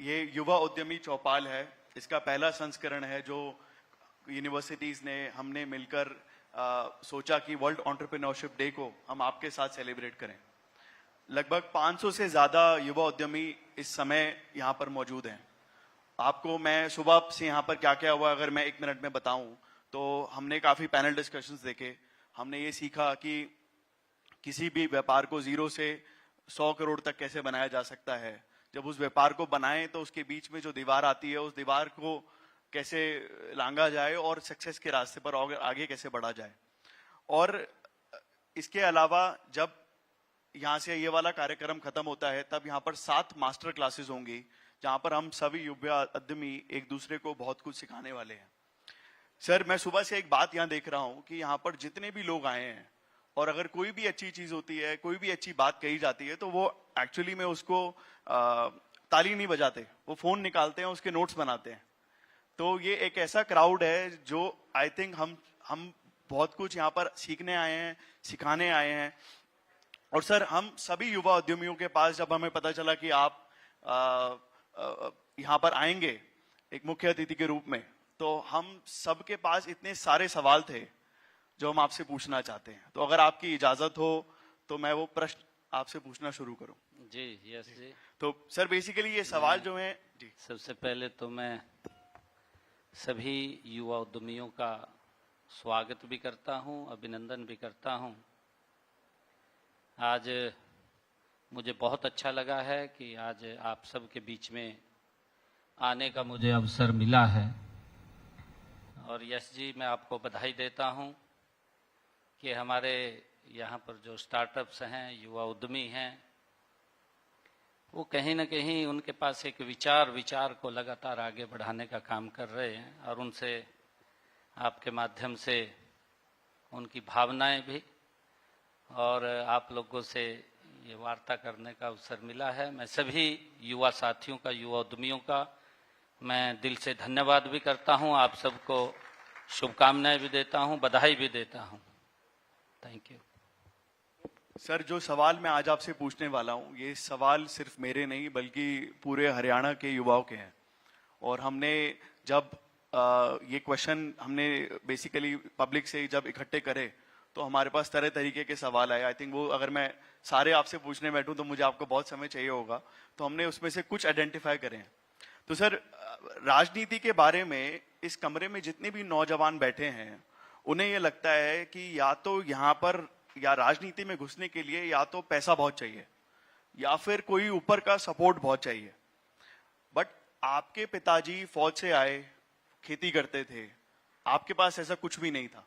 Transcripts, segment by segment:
ये युवा उद्यमी चौपाल है, इसका पहला संस्करण है जो यूनिवर्सिटीज ने हमने मिलकर सोचा कि वर्ल्ड एंटरप्रेन्योरशिप डे को हम आपके साथ सेलिब्रेट करें। लगभग 500 से ज्यादा युवा उद्यमी इस समय यहाँ पर मौजूद हैं। आपको मैं सुबह से यहाँ पर क्या क्या हुआ अगर मैं 1 मिनट में बताऊं तो हमने काफी पैनल डिस्कशंस देखे। हमने ये सीखा कि किसी भी व्यापार को 0 से 100 करोड़ तक कैसे बनाया जा सकता है। जब उस व्यापार को बनाएं तो उसके बीच में जो दीवार आती है उस दीवार को कैसे लांघा जाए और सक्सेस के रास्ते पर आगे कैसे बढ़ा जाए। और इसके अलावा जब यहाँ से ये वाला कार्यक्रम खत्म होता है तब यहाँ पर 7 मास्टर क्लासेस होंगी जहाँ पर हम सभी युवा उद्यमी एक दूसरे को बहुत कुछ सिखाने वाले हैं। सर, मैं सुबह से एक बात यहाँ देख रहा हूँ कि यहाँ पर जितने भी लोग आए हैं और अगर कोई भी अच्छी चीज होती है, कोई भी अच्छी बात कही जाती है तो वो एक्चुअली में उसको ताली नहीं बजाते, वो फोन निकालते हैं, उसके नोट्स बनाते हैं। तो ये एक ऐसा क्राउड है जो आई थिंक हम बहुत कुछ यहाँ पर सीखने आए हैं, सिखाने आए हैं। और सर, हम सभी युवा उद्यमियों के पास जब हमें पता चला कि आप यहाँ पर आएंगे एक मुख्य अतिथि के रूप में, तो हम सबके पास इतने सारे सवाल थे जो हम आपसे पूछना चाहते हैं। तो अगर आपकी इजाजत हो तो मैं वो प्रश्न आपसे पूछना शुरू करूं। जी, यस जी। तो सर, बेसिकली ये सवाल जो है जी, सबसे पहले तो मैं सभी युवा उद्यमियों का स्वागत भी करता हूं, अभिनंदन भी करता हूं। आज मुझे बहुत अच्छा लगा है कि आज आप सबके बीच में आने का मुझे अवसर मिला है। और यश जी, मैं आपको बधाई देता हूं कि हमारे यहाँ पर जो स्टार्टअप्स हैं, युवा उद्यमी हैं, वो कहीं ना कहीं उनके पास एक विचार को लगातार आगे बढ़ाने का काम कर रहे हैं और उनसे आपके माध्यम से उनकी भावनाएं भी और आप लोगों से ये वार्ता करने का अवसर मिला है। मैं सभी युवा साथियों का, युवा उद्यमियों का मैं दिल से धन्यवाद भी करता हूं। आप सबको शुभकामनाएं भी देता हूं, बधाई भी देता हूं। Thank you. सर, जो सवाल मैं आज आपसे पूछने वाला हूं, ये सवाल सिर्फ मेरे नहीं बल्कि पूरे हरियाणा के युवाओं के हैं। और हमने जब ये क्वेश्चन हमने बेसिकली पब्लिक से जब इकट्ठे करे तो हमारे पास तरह तरीके के सवाल आए। आई थिंक वो अगर मैं सारे आपसे पूछने बैठूं तो मुझे आपको बहुत समय चाहिए होगा, तो हमने उसमें से कुछ आइडेंटिफाई करे हैं। तो सर, राजनीति के बारे में इस कमरे में जितने भी नौजवान बैठे हैं उन्हें ये लगता है कि या तो यहाँ पर या राजनीति में घुसने के लिए या तो पैसा बहुत चाहिए या फिर कोई ऊपर का सपोर्ट बहुत चाहिए। बट आपके पिताजी फौज से आए, खेती करते थे, आपके पास ऐसा कुछ भी नहीं था।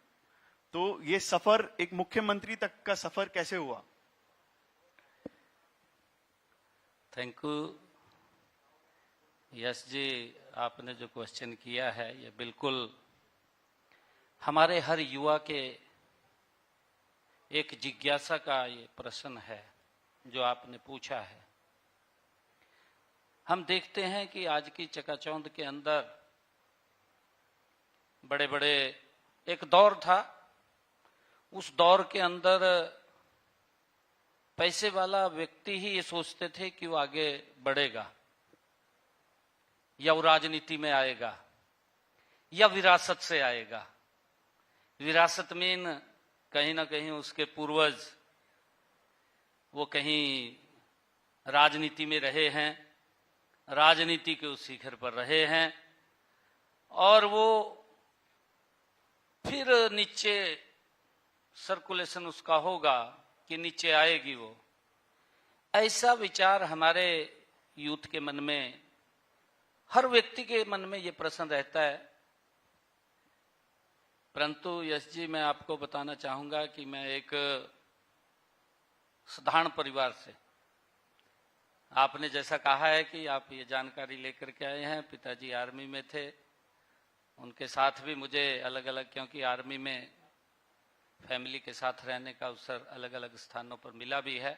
तो ये सफर, एक मुख्यमंत्री तक का सफर कैसे हुआ? थैंक यू यश जी, आपने जो क्वेश्चन किया है ये बिल्कुल हमारे हर युवा के एक जिज्ञासा का ये प्रश्न है जो आपने पूछा है। हम देखते हैं कि आज की चकाचौंध के अंदर बड़े बड़े एक दौर था, उस दौर के अंदर पैसे वाला व्यक्ति ही ये सोचते थे कि वो आगे बढ़ेगा या वो राजनीति में आएगा या विरासत से आएगा। विरासत मीन कहीं ना कहीं उसके पूर्वज वो कहीं राजनीति में रहे हैं, राजनीति के उस शिखर पर रहे हैं और वो फिर नीचे सर्कुलेशन उसका होगा कि नीचे आएगी वो। ऐसा विचार हमारे यूथ के मन में, हर व्यक्ति के मन में ये प्रश्न रहता है। परंतु यश जी, मैं आपको बताना चाहूंगा कि मैं एक साधारण परिवार से, आपने जैसा कहा है कि आप ये जानकारी लेकर के आए हैं, पिताजी आर्मी में थे, उनके साथ भी मुझे अलग अलग, क्योंकि आर्मी में फैमिली के साथ रहने का अवसर अलग अलग स्थानों पर मिला भी है।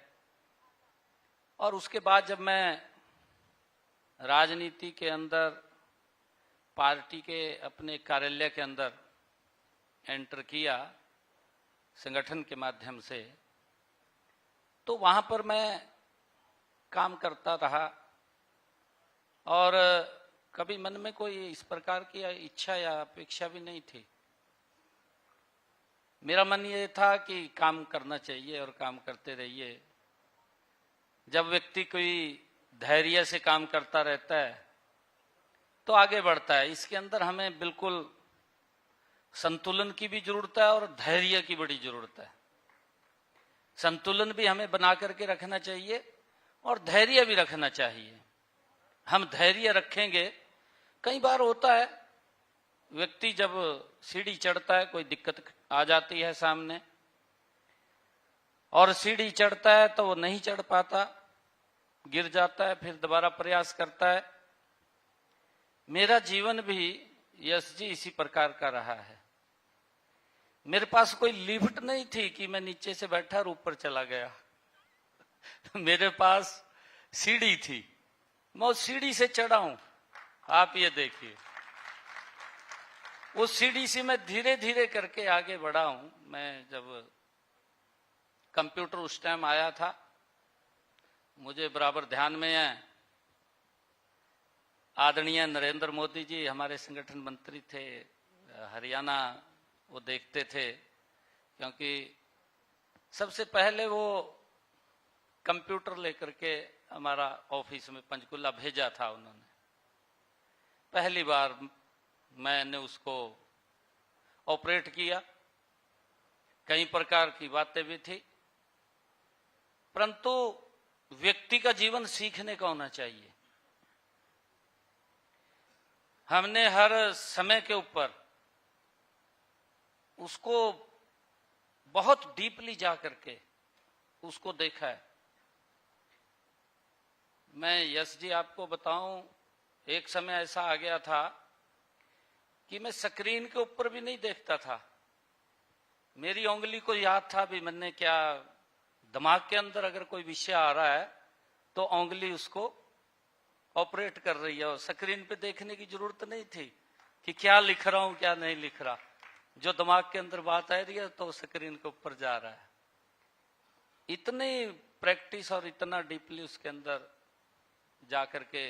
और उसके बाद जब मैं राजनीति के अंदर, पार्टी के अपने कार्यालय के अंदर एंटर किया संगठन के माध्यम से, तो वहां पर मैं काम करता रहा और कभी मन में कोई इस प्रकार की इच्छा या अपेक्षा भी नहीं थी। मेरा मन ये था कि काम करना चाहिए और काम करते रहिए। जब व्यक्ति कोई धैर्य से काम करता रहता है तो आगे बढ़ता है। इसके अंदर हमें बिल्कुल संतुलन की भी जरूरत है और धैर्य की बड़ी जरूरत है। संतुलन भी हमें बना करके रखना चाहिए और धैर्य भी रखना चाहिए। हम धैर्य रखेंगे। कई बार होता है व्यक्ति जब सीढ़ी चढ़ता है, कोई दिक्कत आ जाती है सामने और सीढ़ी चढ़ता है तो वो नहीं चढ़ पाता, गिर जाता है, फिर दोबारा प्रयास करता है। मेरा जीवन भी यश जी इसी प्रकार का रहा है। मेरे पास कोई लिफ्ट नहीं थी कि मैं नीचे से बैठा और ऊपर चला गया। मेरे पास सीढ़ी थी, मैं उस सीढ़ी से चढ़ा हूं। आप ये देखिए, उस सीढ़ी से मैं धीरे धीरे करके आगे बढ़ा हूं। मैं जब कंप्यूटर उस टाइम आया था, मुझे बराबर ध्यान में है, आदरणीय नरेंद्र मोदी जी हमारे संगठन मंत्री थे, हरियाणा वो देखते थे, क्योंकि सबसे पहले वो कंप्यूटर लेकर के हमारा ऑफिस में पंचकुला भेजा था उन्होंने। पहली बार मैंने उसको ऑपरेट किया। कई प्रकार की बातें भी थी, परंतु व्यक्ति का जीवन सीखने का होना चाहिए। हमने हर समय के ऊपर उसको बहुत डीपली जा करके उसको देखा है। मैं यश जी आपको बताऊं, एक समय ऐसा आ गया था कि मैं स्क्रीन के ऊपर भी नहीं देखता था। मेरी उंगली को याद था भी मैंने क्या, दिमाग के अंदर अगर कोई विषय आ रहा है तो उंगली उसको ऑपरेट कर रही है और स्क्रीन पे देखने की जरूरत नहीं थी कि क्या लिख रहा हूं क्या नहीं लिख रहा। जो दिमाग के अंदर बात आ रही है तो स्क्रीन के ऊपर जा रहा है। इतनी प्रैक्टिस और इतना डीपली उसके अंदर जा करके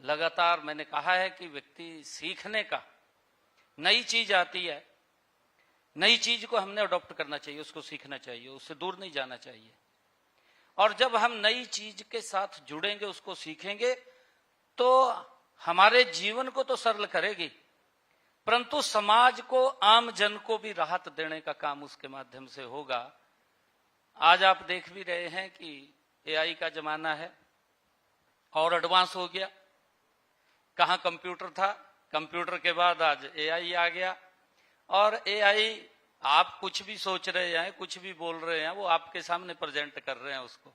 लगातार मैंने कहा है कि व्यक्ति सीखने का, नई चीज आती है, नई चीज को हमने अडॉप्ट करना चाहिए, उसको सीखना चाहिए, उससे दूर नहीं जाना चाहिए। और जब हम नई चीज के साथ जुड़ेंगे, उसको सीखेंगे, तो हमारे जीवन को तो सरल करेगी, परंतु समाज को, आम जन को भी राहत देने का काम उसके माध्यम से होगा। आज आप देख भी रहे हैं कि एआई का जमाना है और एडवांस हो गया। कहां कंप्यूटर था, कंप्यूटर के बाद आज एआई आ गया। और एआई, आप कुछ भी सोच रहे हैं, कुछ भी बोल रहे हैं, वो आपके सामने प्रेजेंट कर रहे हैं उसको।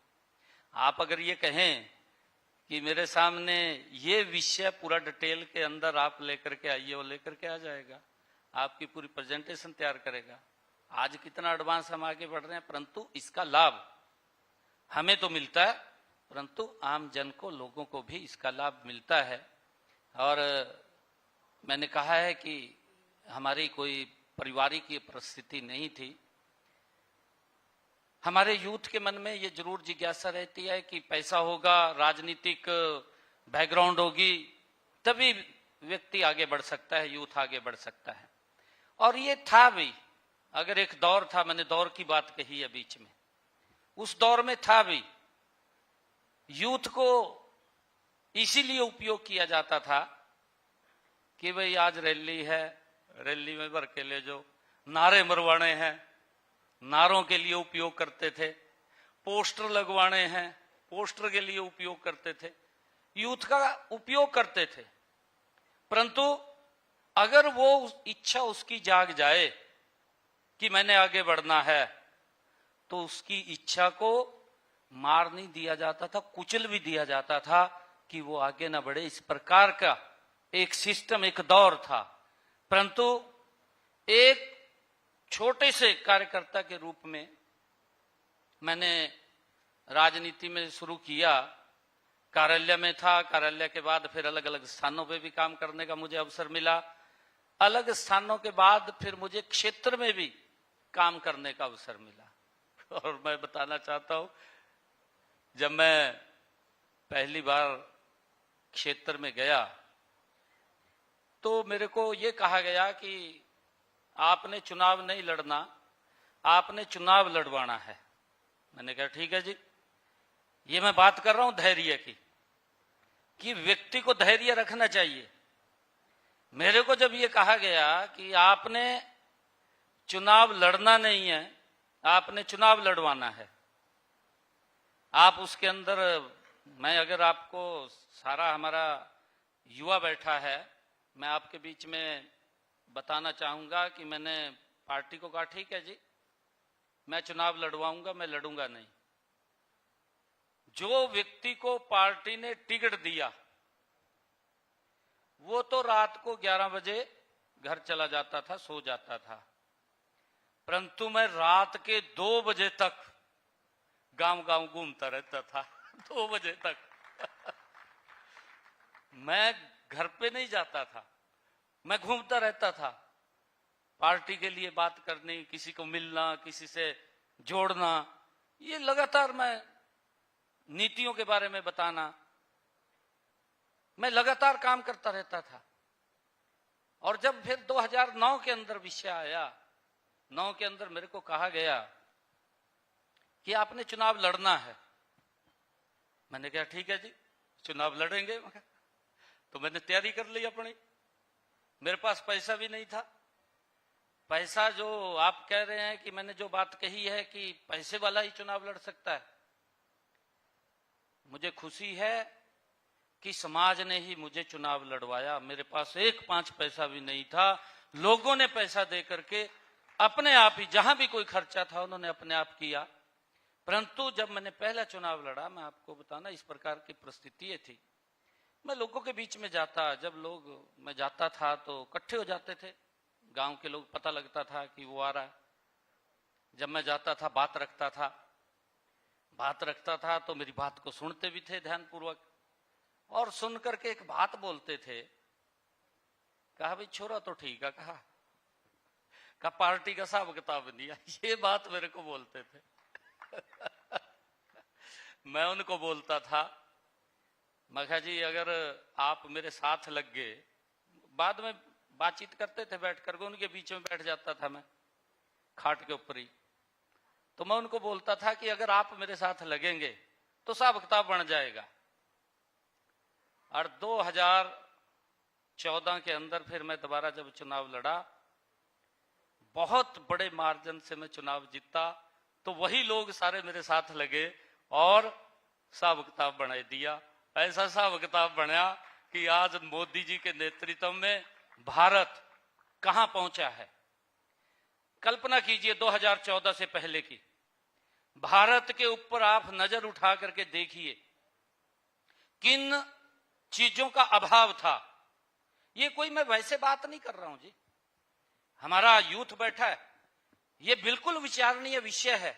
आप अगर ये कहें कि मेरे सामने ये विषय पूरा डिटेल के अंदर आप लेकर के आइए, वो लेकर के आ जाएगा, आपकी पूरी प्रेजेंटेशन तैयार करेगा। आज कितना एडवांस हम आगे बढ़ रहे हैं, परंतु इसका लाभ हमें तो मिलता है, परंतु आम जन को, लोगों को भी इसका लाभ मिलता है। और मैंने कहा है कि हमारी कोई पारिवारिक की परिस्थिति नहीं थी। हमारे यूथ के मन में ये जरूर जिज्ञासा रहती है कि पैसा होगा, राजनीतिक बैकग्राउंड होगी, तभी व्यक्ति आगे बढ़ सकता है, यूथ आगे बढ़ सकता है। और ये था भी, अगर एक दौर था, मैंने दौर की बात कही है बीच में, उस दौर में था भी, यूथ को इसीलिए उपयोग किया जाता था कि भाई आज रैली है, रैली में भर के ले जाओ, नारे मरवाने हैं, नारों के लिए उपयोग करते थे, पोस्टर लगवाने हैं, पोस्टर के लिए उपयोग करते थे, यूथ का उपयोग करते थे। परंतु अगर वो इच्छा उसकी जाग जाए कि मैंने आगे बढ़ना है, तो उसकी इच्छा को मार नहीं दिया जाता था, कुचल भी दिया जाता था कि वो आगे ना बढ़े। इस प्रकार का एक सिस्टम, एक दौर था। परंतु एक छोटे से कार्यकर्ता के रूप में मैंने राजनीति में शुरू किया। कार्यालय में था, कार्यालय के बाद फिर अलग अलग स्थानों पे भी काम करने का मुझे अवसर मिला। अलग स्थानों के बाद फिर मुझे क्षेत्र में भी काम करने का अवसर मिला। और मैं बताना चाहता हूं, जब मैं पहली बार क्षेत्र में गया तो मेरे को ये कहा गया कि आपने चुनाव नहीं लड़ना, आपने चुनाव लड़वाना है। मैंने कहा ठीक है जी। ये मैं बात कर रहा हूं धैर्य की, कि व्यक्ति को धैर्य रखना चाहिए। मेरे को जब ये कहा गया कि आपने चुनाव लड़ना नहीं है, आपने चुनाव लड़वाना है, आप उसके अंदर, मैं अगर आपको, सारा हमारा युवा बैठा है, मैं आपके बीच में बताना चाहूंगा कि मैंने पार्टी को कहा ठीक है जी, मैं चुनाव लड़वाऊंगा, मैं लड़ूंगा नहीं। जो व्यक्ति को पार्टी ने टिकट दिया वो तो रात को 11 बजे घर चला जाता था, सो जाता था, परंतु मैं रात के 2 बजे तक गांव गांव घूमता रहता था। 2 बजे तक मैं घर पे नहीं जाता था, मैं घूमता रहता था। पार्टी के लिए बात करनी, किसी को मिलना, किसी से जोड़ना, ये लगातार मैं नीतियों के बारे में बताना, मैं लगातार काम करता रहता था। और जब फिर 2009 के अंदर विषय आया, 9 के अंदर मेरे को कहा गया कि आपने चुनाव लड़ना है, मैंने कहा ठीक है जी, चुनाव लड़ेंगे। तो मैंने तैयारी कर ली अपनी। मेरे पास पैसा भी नहीं था। पैसा, जो आप कह रहे हैं कि मैंने जो बात कही है कि पैसे वाला ही चुनाव लड़ सकता है, मुझे खुशी है कि समाज ने ही मुझे चुनाव लड़वाया। मेरे पास 1 5 पैसा भी नहीं था। लोगों ने पैसा दे करके अपने आप ही, जहां भी कोई खर्चा था उन्होंने अपने आप किया। परंतु जब मैंने पहला चुनाव लड़ा, मैं आपको बताना, इस प्रकार की परिस्थिति थी। मैं लोगों के बीच में जाता, जब लोग, मैं जाता था तो इकट्ठे हो जाते थे गांव के लोग, पता लगता था कि वो आ रहा है। जब मैं जाता था बात रखता था तो मेरी बात को सुनते भी थे ध्यानपूर्वक, और सुन करके एक बात बोलते थे। कहा भाई छोरा तो ठीक है, कहा पार्टी का हिसाब किताब नहीं है, ये बात मेरे को बोलते थे। मैं उनको बोलता था, मैं कहा जी अगर आप मेरे साथ लग गए, बाद में बातचीत करते थे बैठ करके, उनके बीच में बैठ जाता था मैं खाट के ऊपर ही। तो मैं उनको बोलता था कि अगर आप मेरे साथ लगेंगे तो हिसाब किताब बन जाएगा। और 2014 के अंदर फिर मैं दोबारा जब चुनाव लड़ा, बहुत बड़े मार्जिन से मैं चुनाव जीता, तो वही लोग सारे मेरे साथ लगे और हिसाब किताब बना दिया। ऐसा हिसाब किताब बना कि आज मोदी जी के नेतृत्व में भारत कहां पहुंचा है। कल्पना कीजिए 2014 से पहले की, भारत के ऊपर आप नजर उठा करके देखिए किन चीजों का अभाव था। ये कोई मैं वैसे बात नहीं कर रहा हूं जी, हमारा यूथ बैठा है, ये बिल्कुल विचारणीय विषय है,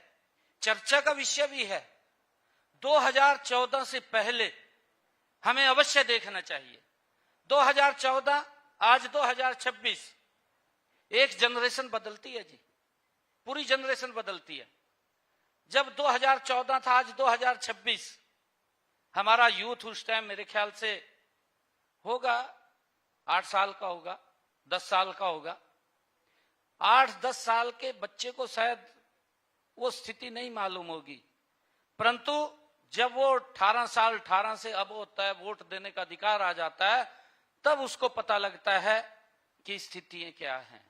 चर्चा का विषय भी है। 2014 से पहले हमें अवश्य देखना चाहिए। 2014, आज 2026, एक जनरेशन बदलती है जी, पूरी जनरेशन बदलती है। जब 2014 था, आज 2026, हमारा यूथ उस टाइम मेरे ख्याल से होगा 8 साल का होगा, 10 साल का होगा। 8-10 साल के बच्चे को शायद वो स्थिति नहीं मालूम होगी, परंतु जब वो 18 साल, 18 से अब होता है, वोट देने का अधिकार आ जाता है, तब उसको पता लगता है कि स्थितियां क्या हैं।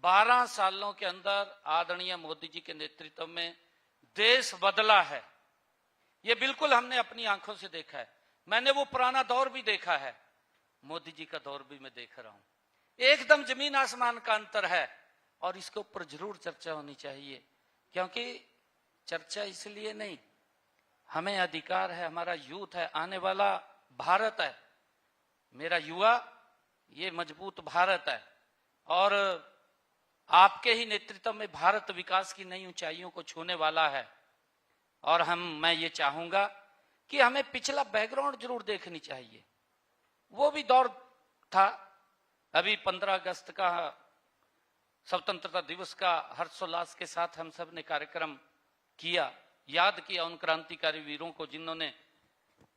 12 सालों के अंदर आदरणीय मोदी जी के नेतृत्व में देश बदला है। ये बिल्कुल हमने अपनी आंखों से देखा है। मैंने वो पुराना दौर भी देखा है, मोदी जी का दौर भी मैं देख रहा हूं। एकदम जमीन आसमान का अंतर है, और इसके ऊपर जरूर चर्चा होनी चाहिए। क्योंकि चर्चा इसलिए नहीं, हमें अधिकार है, हमारा यूथ है, आने वाला भारत है, मेरा युवा, ये मजबूत भारत है, और आपके ही नेतृत्व में भारत विकास की नई ऊंचाइयों को छूने वाला है। और मैं ये चाहूंगा कि हमें पिछला बैकग्राउंड जरूर देखनी चाहिए। वो भी दौर था, अभी 15 अगस्त का स्वतंत्रता दिवस का हर्षोल्लास के साथ हम सब ने कार्यक्रम किया, याद किया उन क्रांतिकारी वीरों को जिन्होंने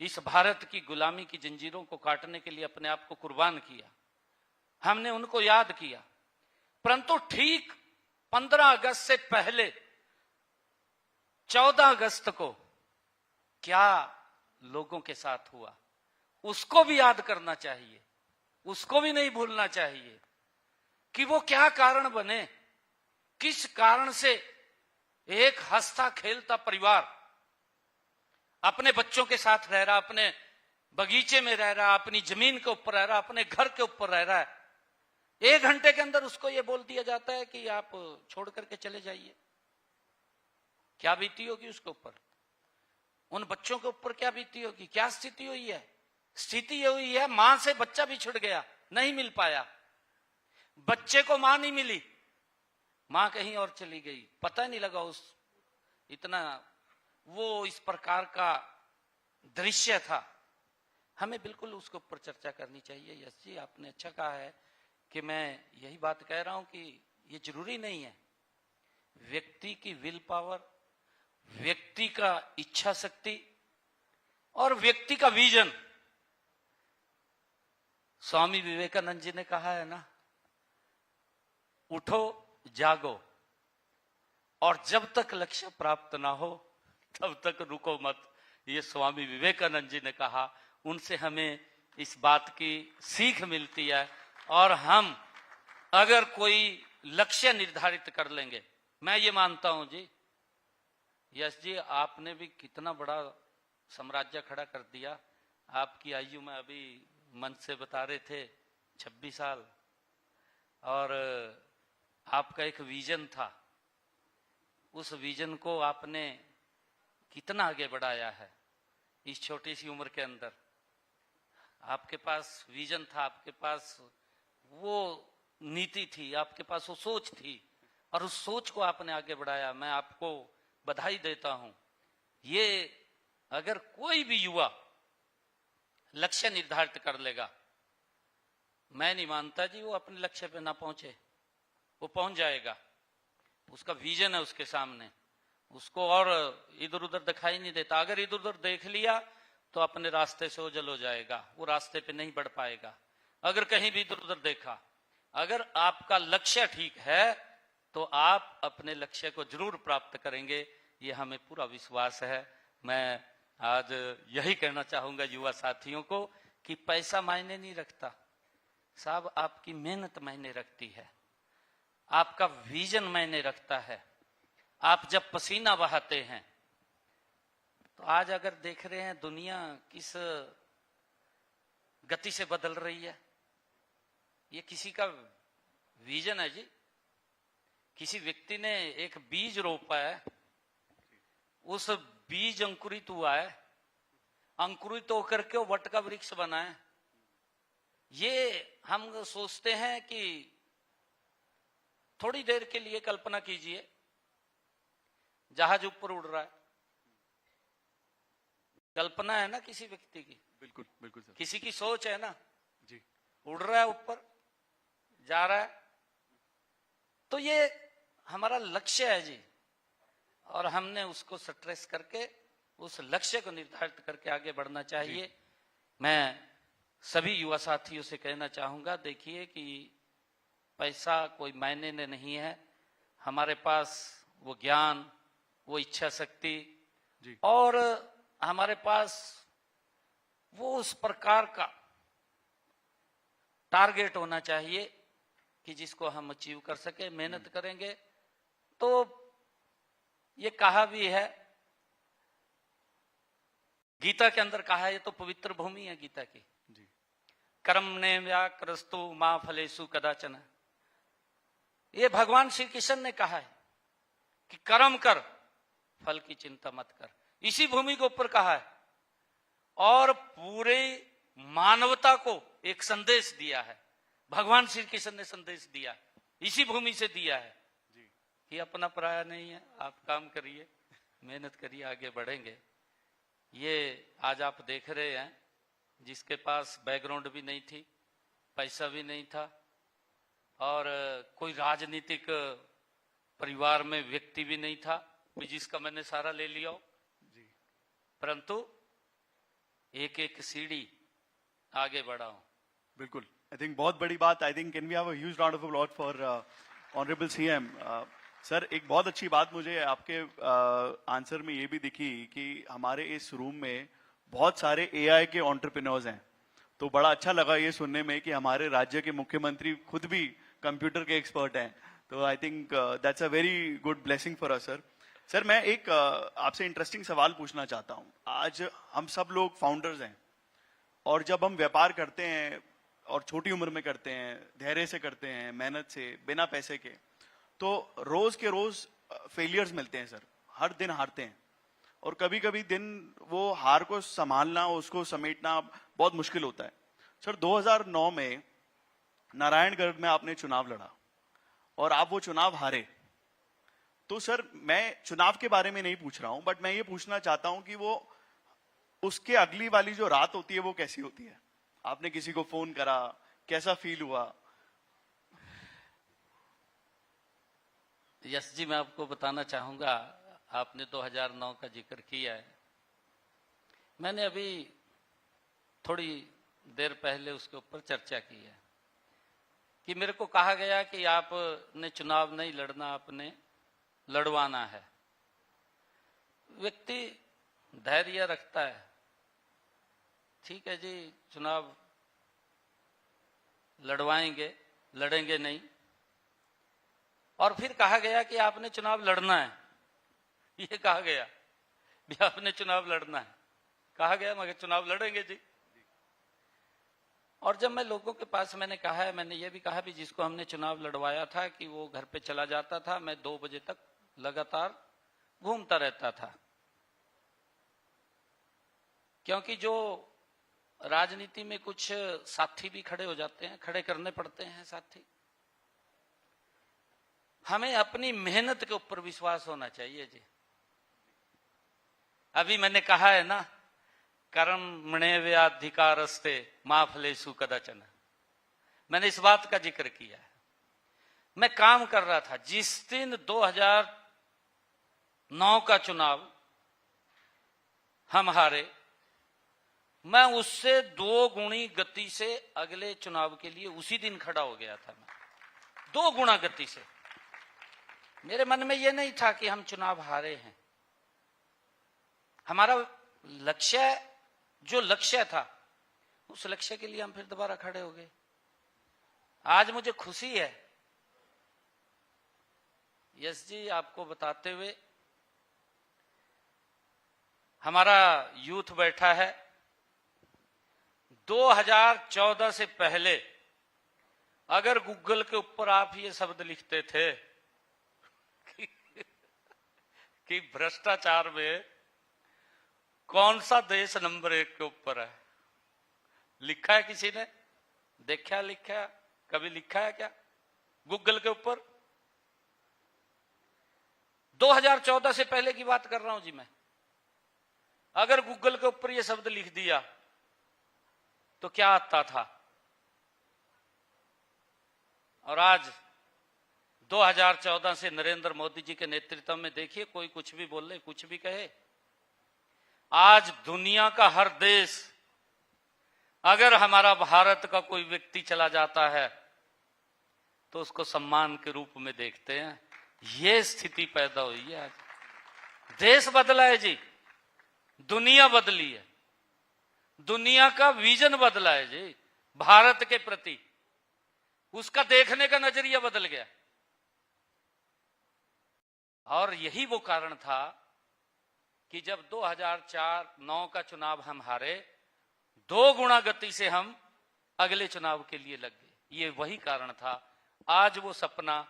इस भारत की गुलामी की जंजीरों को काटने के लिए अपने आप को कुर्बान किया, हमने उनको याद किया। परंतु ठीक 15 अगस्त से पहले 14 अगस्त को क्या लोगों के साथ हुआ, उसको भी याद करना चाहिए, उसको भी नहीं भूलना चाहिए कि वो क्या कारण बने, किस कारण से एक हंसता खेलता परिवार अपने बच्चों के साथ रह रहा, अपने बगीचे में रह रहा, अपनी जमीन के ऊपर रह रहा, अपने घर के ऊपर रह रहा है, 1 घंटे के अंदर उसको यह बोल दिया जाता है कि आप छोड़ करके चले जाइए। क्या बीती होगी उसके ऊपर, उन बच्चों के ऊपर क्या बीती होगी, क्या स्थिति हुई है। स्थिति ये हुई है, मां से बच्चा भी छुट गया, नहीं मिल पाया, बच्चे को मां नहीं मिली, मां कहीं और चली गई, पता नहीं लगा उस इतना वो इस प्रकार का दृश्य था। हमें बिल्कुल उसके ऊपर चर्चा करनी चाहिए। यस जी, आपने अच्छा कहा है कि मैं यही बात कह रहा हूं कि ये जरूरी नहीं है, व्यक्ति की विल पावर, व्यक्ति का इच्छा शक्ति और व्यक्ति का विजन। स्वामी विवेकानंद जी ने कहा है ना, उठो जागो और जब तक लक्ष्य प्राप्त ना हो तब तक रुको मत। ये स्वामी विवेकानंद जी ने कहा, उनसे हमें इस बात की सीख मिलती है। और हम अगर कोई लक्ष्य निर्धारित कर लेंगे, मैं ये मानता हूं जी, यस जी, आपने भी कितना बड़ा साम्राज्य खड़ा कर दिया। आपकी आयु में अभी मंच से बता रहे थे 26 साल, और आपका एक विजन था, उस विजन को आपने कितना आगे बढ़ाया है इस छोटी सी उम्र के अंदर। आपके पास विजन था, आपके पास वो नीति थी, आपके पास वो सोच थी, और उस सोच को आपने आगे बढ़ाया। मैं आपको बधाई देता हूं। ये अगर कोई भी युवा लक्ष्य निर्धारित कर लेगा, मैं नहीं मानता जी वो अपने लक्ष्य पे ना पहुंचे, वो पहुंच जाएगा। उसका विजन है उसके सामने, उसको और इधर उधर दिखाई नहीं देता। अगर इधर उधर देख लिया तो अपने रास्ते से ओझल हो जाएगा, वो रास्ते पे नहीं बढ़ पाएगा। अगर कहीं भी इधर उधर देखा, अगर आपका लक्ष्य ठीक है तो आप अपने लक्ष्य को जरूर प्राप्त करेंगे, ये हमें पूरा विश्वास है। मैं आज यही कहना चाहूंगा युवा साथियों को कि पैसा मायने नहीं रखता साहब, आपकी मेहनत मायने रखती है, आपका विजन मायने रखता है। आप जब पसीना बहाते हैं, तो आज अगर देख रहे हैं दुनिया किस गति से बदल रही है, ये किसी का विजन है जी। किसी व्यक्ति ने एक बीज रोपा है, उस बीज अंकुरित हुआ है, अंकुरित होकर के वो वट का वृक्ष बना है। ये हम सोचते हैं कि थोड़ी देर के लिए कल्पना कीजिए, जहाज ऊपर उड़ रहा है, कल्पना है ना किसी व्यक्ति की, बिल्कुल बिल्कुल सर, किसी की सोच है ना जी, उड़ रहा है, ऊपर जा रहा है। तो ये हमारा लक्ष्य है जी, और हमने उसको स्ट्रेस करके उस लक्ष्य को निर्धारित करके आगे बढ़ना चाहिए। मैं सभी युवा साथियों से कहना चाहूंगा, देखिए कि पैसा कोई मायने नहीं है, हमारे पास वो ज्ञान, वो इच्छा शक्ति जी, और हमारे पास वो उस प्रकार का टारगेट होना चाहिए कि जिसको हम अचीव कर सके। मेहनत करेंगे तो ये कहा भी है, गीता के अंदर कहा है, ये तो पवित्र भूमि है गीता की जी, कर्म ने व्याकृस्तु मां फलेषु कदाचन। ये भगवान श्री कृष्ण ने कहा है कि कर्म कर, फल की चिंता मत कर। इसी भूमि के ऊपर कहा है, और पूरे मानवता को एक संदेश दिया है। भगवान श्री कृष्ण ने संदेश दिया, इसी भूमि से दिया है जी, कि अपना पराया नहीं है, आप काम करिए, मेहनत करिए, आगे बढ़ेंगे। ये आज आप देख रहे हैं, जिसके पास बैकग्राउंड भी नहीं थी, पैसा भी नहीं था, और कोई राजनीतिक परिवार में व्यक्ति भी नहीं था जिसका मैंने सारा ले लिया हो, जी, परंतु एक एक सीढ़ी आगे बढ़ाऊं। बिल्कुल, आई थिंक बहुत बड़ी बात। I think can we have a huge round of applause for honourable CM. Sir, एक बहुत अच्छी बात मुझे आपके आंसर में ये भी दिखी कि हमारे इस रूम में बहुत सारे एआई के एंटरप्रेन्योर्स हैं। तो बड़ा अच्छा लगा ये सुनने में कि हमारे राज्य के मुख्यमंत्री खुद भी कंप्यूटर के एक्सपर्ट हैं। तो I think that's a very good blessing for us sir. Sir, मैं एक आपसे इंटरेस्टिंग सवाल पूछना चाहता हूँ। आज हम सब लोग फाउंडर्स हैं, और जब हम व्यापार करते हैं और छोटी उम्र में करते हैं, धैर्य से करते हैं, मेहनत से, बिना पैसे के, तो रोज के रोज फेलियर्स मिलते हैं सर। हर दिन हारते हैं, और कभी कभी दिन वो हार को संभालना, उसको समेटना बहुत मुश्किल होता है। सर, 2009 में नारायणगढ़ में आपने चुनाव लड़ा और आप वो चुनाव हारे। तो सर, मैं चुनाव के बारे में नहीं पूछ रहा हूं, बट मैं ये पूछना चाहता हूं कि वो उसके अगली वाली जो रात होती है वो कैसी होती है? आपने किसी को फोन करा, कैसा फील हुआ? यस जी, मैं आपको बताना चाहूंगा, आपने 2009 का जिक्र किया है। मैंने अभी थोड़ी देर पहले उसके ऊपर चर्चा की है कि मेरे को कहा गया कि आपने चुनाव नहीं लड़ना, आपने लड़वाना है। व्यक्ति धैर्य रखता है, ठीक है जी, चुनाव लड़वाएंगे, लड़ेंगे नहीं। और फिर कहा गया कि आपने चुनाव लड़ना है। ये कहा गया भी आपने चुनाव लड़ना है, कहा गया, मगर चुनाव लड़ेंगे जी। और जब मैं लोगों के पास मैंने कहा है, मैंने ये भी कहा भी जिसको हमने चुनाव लड़वाया था कि वो घर पे चला जाता था, मैं 2 बजे तक लगातार घूमता रहता था। क्योंकि जो राजनीति में कुछ साथी भी खड़े हो जाते हैं, खड़े करने पड़ते हैं साथी। हमें अपनी मेहनत के ऊपर विश्वास होना चाहिए जी। अभी मैंने कहा है ना, कर्मण्येवाधिकारस्ते मा फलेषु कदाचन। मैंने इस बात का जिक्र किया है। मैं काम कर रहा था जिस दिन 2009 का चुनाव हम हारे, मैं उससे 2 गुणी गति से अगले चुनाव के लिए उसी दिन खड़ा हो गया था। मैं 2 गुना गति से। मेरे मन में यह नहीं था कि हम चुनाव हारे हैं। हमारा लक्ष्य, जो लक्ष्य था, उस लक्ष्य के लिए हम फिर दोबारा खड़े हो गए। आज मुझे खुशी है यस जी, आपको बताते हुए, हमारा यूथ बैठा है। 2014 से पहले अगर गूगल के ऊपर आप ये शब्द लिखते थे कि भ्रष्टाचार में कौन सा देश नंबर 1 के ऊपर है, लिखा है किसी ने? देखा, लिखा, कभी लिखा है क्या गूगल के ऊपर? 2014 से पहले की बात कर रहा हूं जी मैं। अगर गूगल के ऊपर ये शब्द लिख दिया तो क्या आता था? और आज 2014 से नरेंद्र मोदी जी के नेतृत्व में देखिए, कोई कुछ भी बोले, कुछ भी कहे, आज दुनिया का हर देश, अगर हमारा भारत का कोई व्यक्ति चला जाता है तो उसको सम्मान के रूप में देखते हैं। ये स्थिति पैदा हुई है। आज देश बदला है जी, दुनिया बदली है, दुनिया का विजन बदला है जी भारत के प्रति। उसका देखने का नजरिया बदल गया। और यही वो कारण था कि जब 2004-09 का चुनाव हम हारे, 2 गुना गति से हम अगले चुनाव के लिए लग गए। ये वही कारण था। आज वो सपना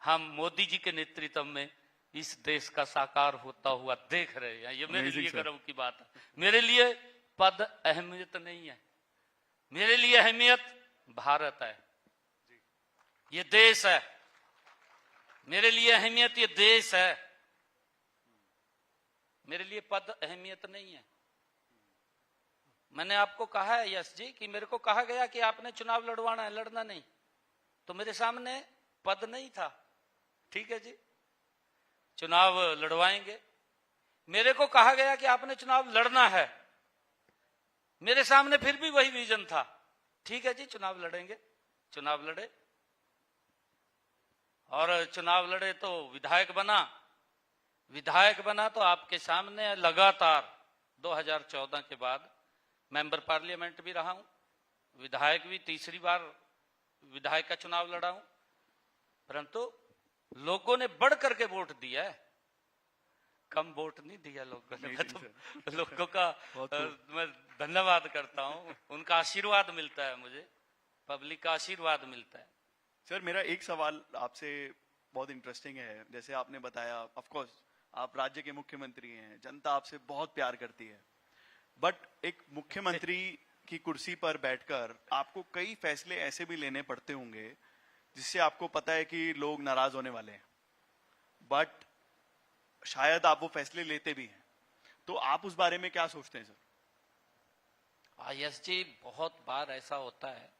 हम मोदी जी के नेतृत्व में इस देश का साकार होता हुआ देख रहे हैं। ये मेरे लिए गर्व की बात है। मेरे लिए पद अहमियत नहीं है, मेरे लिए अहमियत भारत है, ये देश है। मेरे लिए अहमियत ये देश है, मेरे लिए पद अहमियत नहीं है। मैंने आपको कहा है यश जी कि मेरे को कहा गया कि आपने चुनाव लड़वाना है, लड़ना नहीं। तो मेरे सामने पद नहीं था, ठीक है जी, चुनाव लड़वाएंगे। मेरे को कहा गया कि आपने चुनाव लड़ना है, मेरे सामने फिर भी वही विजन था, ठीक है जी चुनाव लड़ेंगे। चुनाव लड़े और चुनाव लड़े तो विधायक बना। विधायक बना तो आपके सामने लगातार 2014 के बाद मेंबर पार्लियामेंट भी रहा हूं, विधायक भी तीसरी बार विधायक का चुनाव लड़ा हूं, परंतु लोगों ने बढ़ करके वोट दिया है, कम वोट नहीं दिया लोगों ने। मैं तो लोगों का मैं धन्यवाद करता हूं, उनका आशीर्वाद मिलता है, मुझे पब्लिक का आशीर्वाद मिलता है। सर मेरा एक सवाल आपसे बहुत इंटरेस्टिंग है। जैसे आपने बताया, ऑफ कोर्स आप राज्य के मुख्यमंत्री हैं, जनता आपसे बहुत प्यार करती है, बट एक मुख्यमंत्री की कुर्सी पर बैठकर आपको कई फैसले ऐसे भी लेने पड़ते होंगे जिससे आपको पता है कि लोग नाराज होने वाले हैं, बट शायद आप वो फैसले लेते भी हैं, तो आप उस बारे में क्या सोचते हैं सर? यस जी, बहुत बार ऐसा होता है,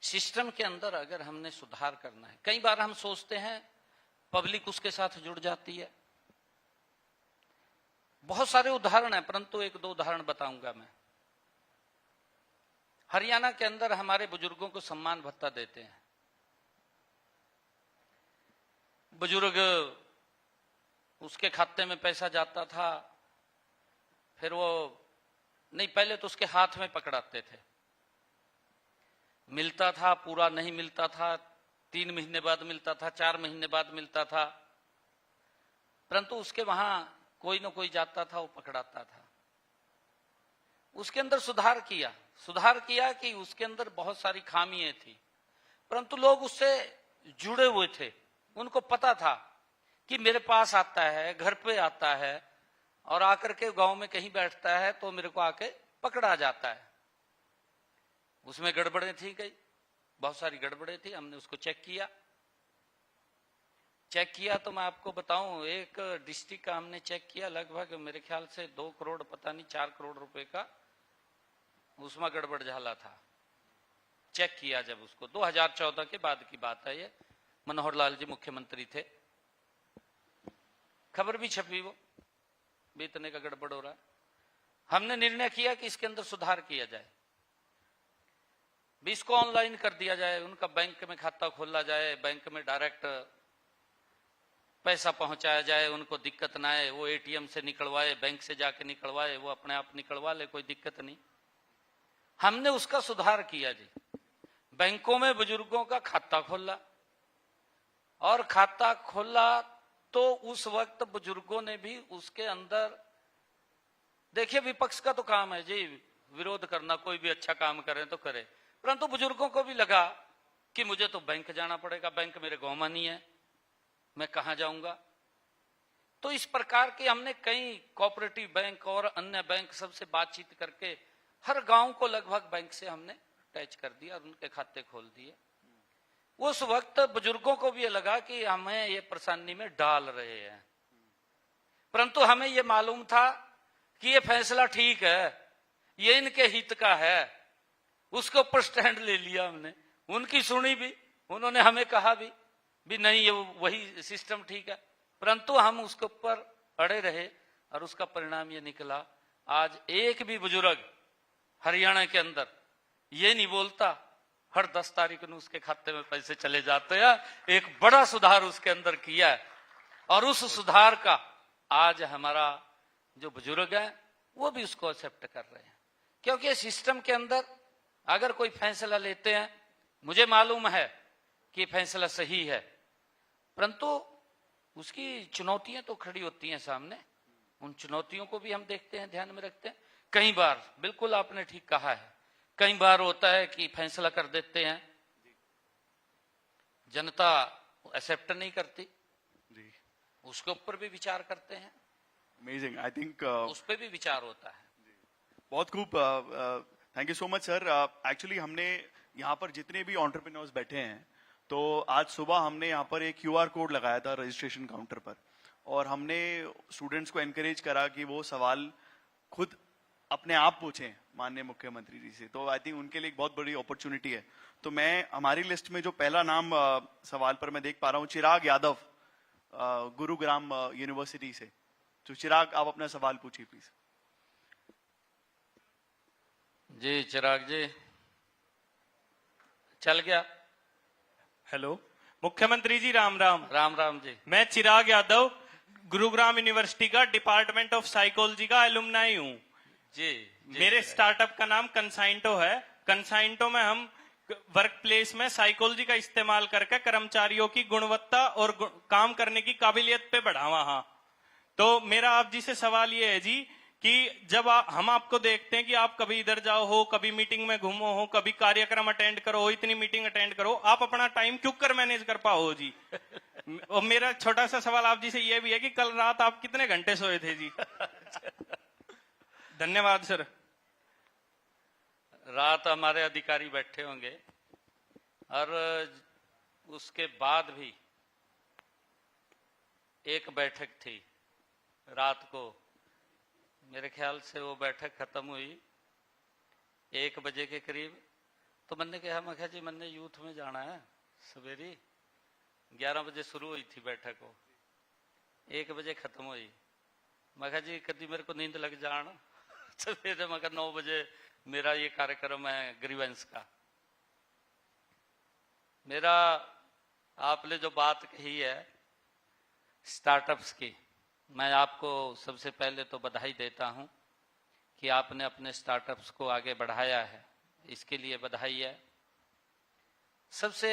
सिस्टम के अंदर अगर हमने सुधार करना है, कई बार हम सोचते हैं पब्लिक उसके साथ जुड़ जाती है। बहुत सारे उदाहरण हैं, परंतु एक दो उदाहरण बताऊंगा मैं। हरियाणा के अंदर हमारे बुजुर्गों को सम्मान भत्ता देते हैं। बुजुर्ग उसके खाते में पैसा जाता था, फिर वो नहीं, पहले तो उसके हाथ में पकड़ाते थे, मिलता था, पूरा नहीं मिलता था, 3 महीने बाद मिलता था, 4 महीने बाद मिलता था, परंतु उसके वहां कोई ना कोई जाता था, वो पकड़ाता था। उसके अंदर सुधार किया कि उसके अंदर बहुत सारी खामियां थी, परंतु लोग उससे जुड़े हुए थे, उनको पता था कि मेरे पास आता है, घर पे आता है और आकर के गांव में कहीं बैठता है तो मेरे को आके पकड़ा जाता है। उसमें गड़बड़ें थी, कई बहुत सारी गड़बड़ें थी, हमने उसको चेक किया तो मैं आपको बताऊं, एक डिस्ट्रिक्ट का हमने चेक किया, लगभग मेरे ख्याल से 2 करोड़, पता नहीं 4 करोड़ रुपए का उसमें गड़बड़ झाला था। चेक किया जब उसको, 2014 के बाद की बात है ये, मनोहर लाल जी मुख्यमंत्री थे, खबर भी छपी वो भी इतने का गड़बड़ हो रहा है। हमने निर्णय किया कि इसके अंदर सुधार किया जाए, भी इसको ऑनलाइन कर दिया जाए, उनका बैंक में खाता खोला जाए, बैंक में डायरेक्ट पैसा पहुंचाया जाए, उनको दिक्कत ना आए, वो एटीएम से निकलवाए, बैंक से जाके निकलवाए, वो अपने आप निकलवा ले, कोई दिक्कत नहीं। हमने उसका सुधार किया जी, बैंकों में बुजुर्गों का खाता खोला, और खाता खोला तो उस वक्त बुजुर्गों ने भी उसके अंदर, देखिए विपक्ष का तो काम है जी विरोध करना, कोई भी अच्छा काम करे तो करे, परंतु बुजुर्गों को भी लगा कि मुझे तो बैंक जाना पड़ेगा, बैंक मेरे गांव में नहीं है, मैं कहां जाऊंगा। तो इस प्रकार के हमने कई कोऑपरेटिव बैंक और अन्य बैंक सबसे बातचीत करके हर गांव को लगभग बैंक से हमने अटैच कर दिया और उनके खाते खोल दिए। उस वक्त बुजुर्गों को भी ये लगा कि हमें ये परेशानी में डाल रहे हैं, परंतु हमें ये मालूम था कि ये फैसला ठीक है, ये इनके हित का है, उसके ऊपर स्टैंड ले लिया हमने, उनकी सुनी भी, उन्होंने हमें कहा भी नहीं ये वही सिस्टम ठीक है, परंतु हम उसके ऊपर अड़े रहे और उसका परिणाम ये निकला, आज एक भी बुजुर्ग हरियाणा के अंदर ये नहीं बोलता हर 10 तारीख को उसके खाते में पैसे चले जाते हैं। एक बड़ा सुधार उसके अंदर किया है और उस सुधार का आज हमारा जो बुजुर्ग है वो भी उसको एक्सेप्ट कर रहे हैं, क्योंकि सिस्टम के अंदर अगर कोई फैसला लेते हैं, मुझे मालूम है कि फैसला सही है, परंतु उसकी चुनौतियां तो खड़ी होती हैं सामने, उन चुनौतियों को भी हम देखते हैं, ध्यान में रखते हैं। कई बार बिल्कुल आपने ठीक कहा है, कई बार होता है कि फैसला कर देते हैं, जनता एक्सेप्ट नहीं करती जी, उसके ऊपर भी विचार करते हैं। अमेजिंग, आई थिंक उस पर भी विचार होता है। बहुत खूब, thank you so much sir. Actually हमने यहाँ पर जितने भी एंटरप्रेन्योर्स बैठे हैं, तो आज सुबह हमने यहाँ पर एक QR कोड लगाया था रजिस्ट्रेशन काउंटर पर, और हमने स्टूडेंट्स को एनकरेज करा कि वो सवाल खुद अपने आप पूछें माननीय मुख्यमंत्री जी से। तो आई थिंक उनके लिए एक बहुत बड़ी अपॉर्चुनिटी है। तो मैं, हमारी लिस्ट में जो पहला नाम सवाल पर मैं देख पा रहा हूँ, चिराग यादव, गुरुग्राम यूनिवर्सिटी से। तो चिराग, आप अपना सवाल पूछिए प्लीज। जी चिराग जी चल गया। हेलो मुख्यमंत्री जी, राम राम। राम राम जी। मैं चिराग यादव, गुरुग्राम यूनिवर्सिटी का डिपार्टमेंट ऑफ साइकोलॉजी का एलुमनाई हूँ। जी मेरे चिराग। स्टार्टअप का नाम कंसाइंटो है। कंसाइंटो में हम वर्क प्लेस में साइकोलॉजी का इस्तेमाल करके कर्मचारियों की गुणवत्ता और काम करने की काबिलियत पे बढ़ावा। हाँ, तो मेरा आप जी से सवाल ये है जी कि जब हम आपको देखते हैं कि आप कभी इधर जाओ हो, कभी मीटिंग में घूमो हो, कभी कार्यक्रम अटेंड करो हो, इतनी मीटिंग अटेंड करो, आप अपना टाइम क्यों कर मैनेज कर पाओ जी? और मेरा छोटा सा सवाल आप जी से ये भी है कि कल रात आप कितने घंटे सोए थे जी? धन्यवाद सर। रात हमारे अधिकारी बैठे होंगे और उसके बाद भी एक बैठक थी रात को। मेरे ख्याल से वो बैठक खत्म हुई 1 बजे के करीब। तो मैंने कहा, मैं कहा जी मैंने यूथ में जाना है सवेरे। 11 बजे शुरू हुई थी बैठक, वो 1 बजे खत्म हुई। मैं कहा जी कभी मेरे को नींद लग जाना सवेरे। मैं कहा 9 बजे मेरा ये कार्यक्रम है ग्रीवेंस का। मेरा आपने जो बात कही है स्टार्टअप्स की, मैं आपको सबसे पहले तो बधाई देता हूं कि आपने अपने स्टार्टअप्स को आगे बढ़ाया है, इसके लिए बधाई है। सबसे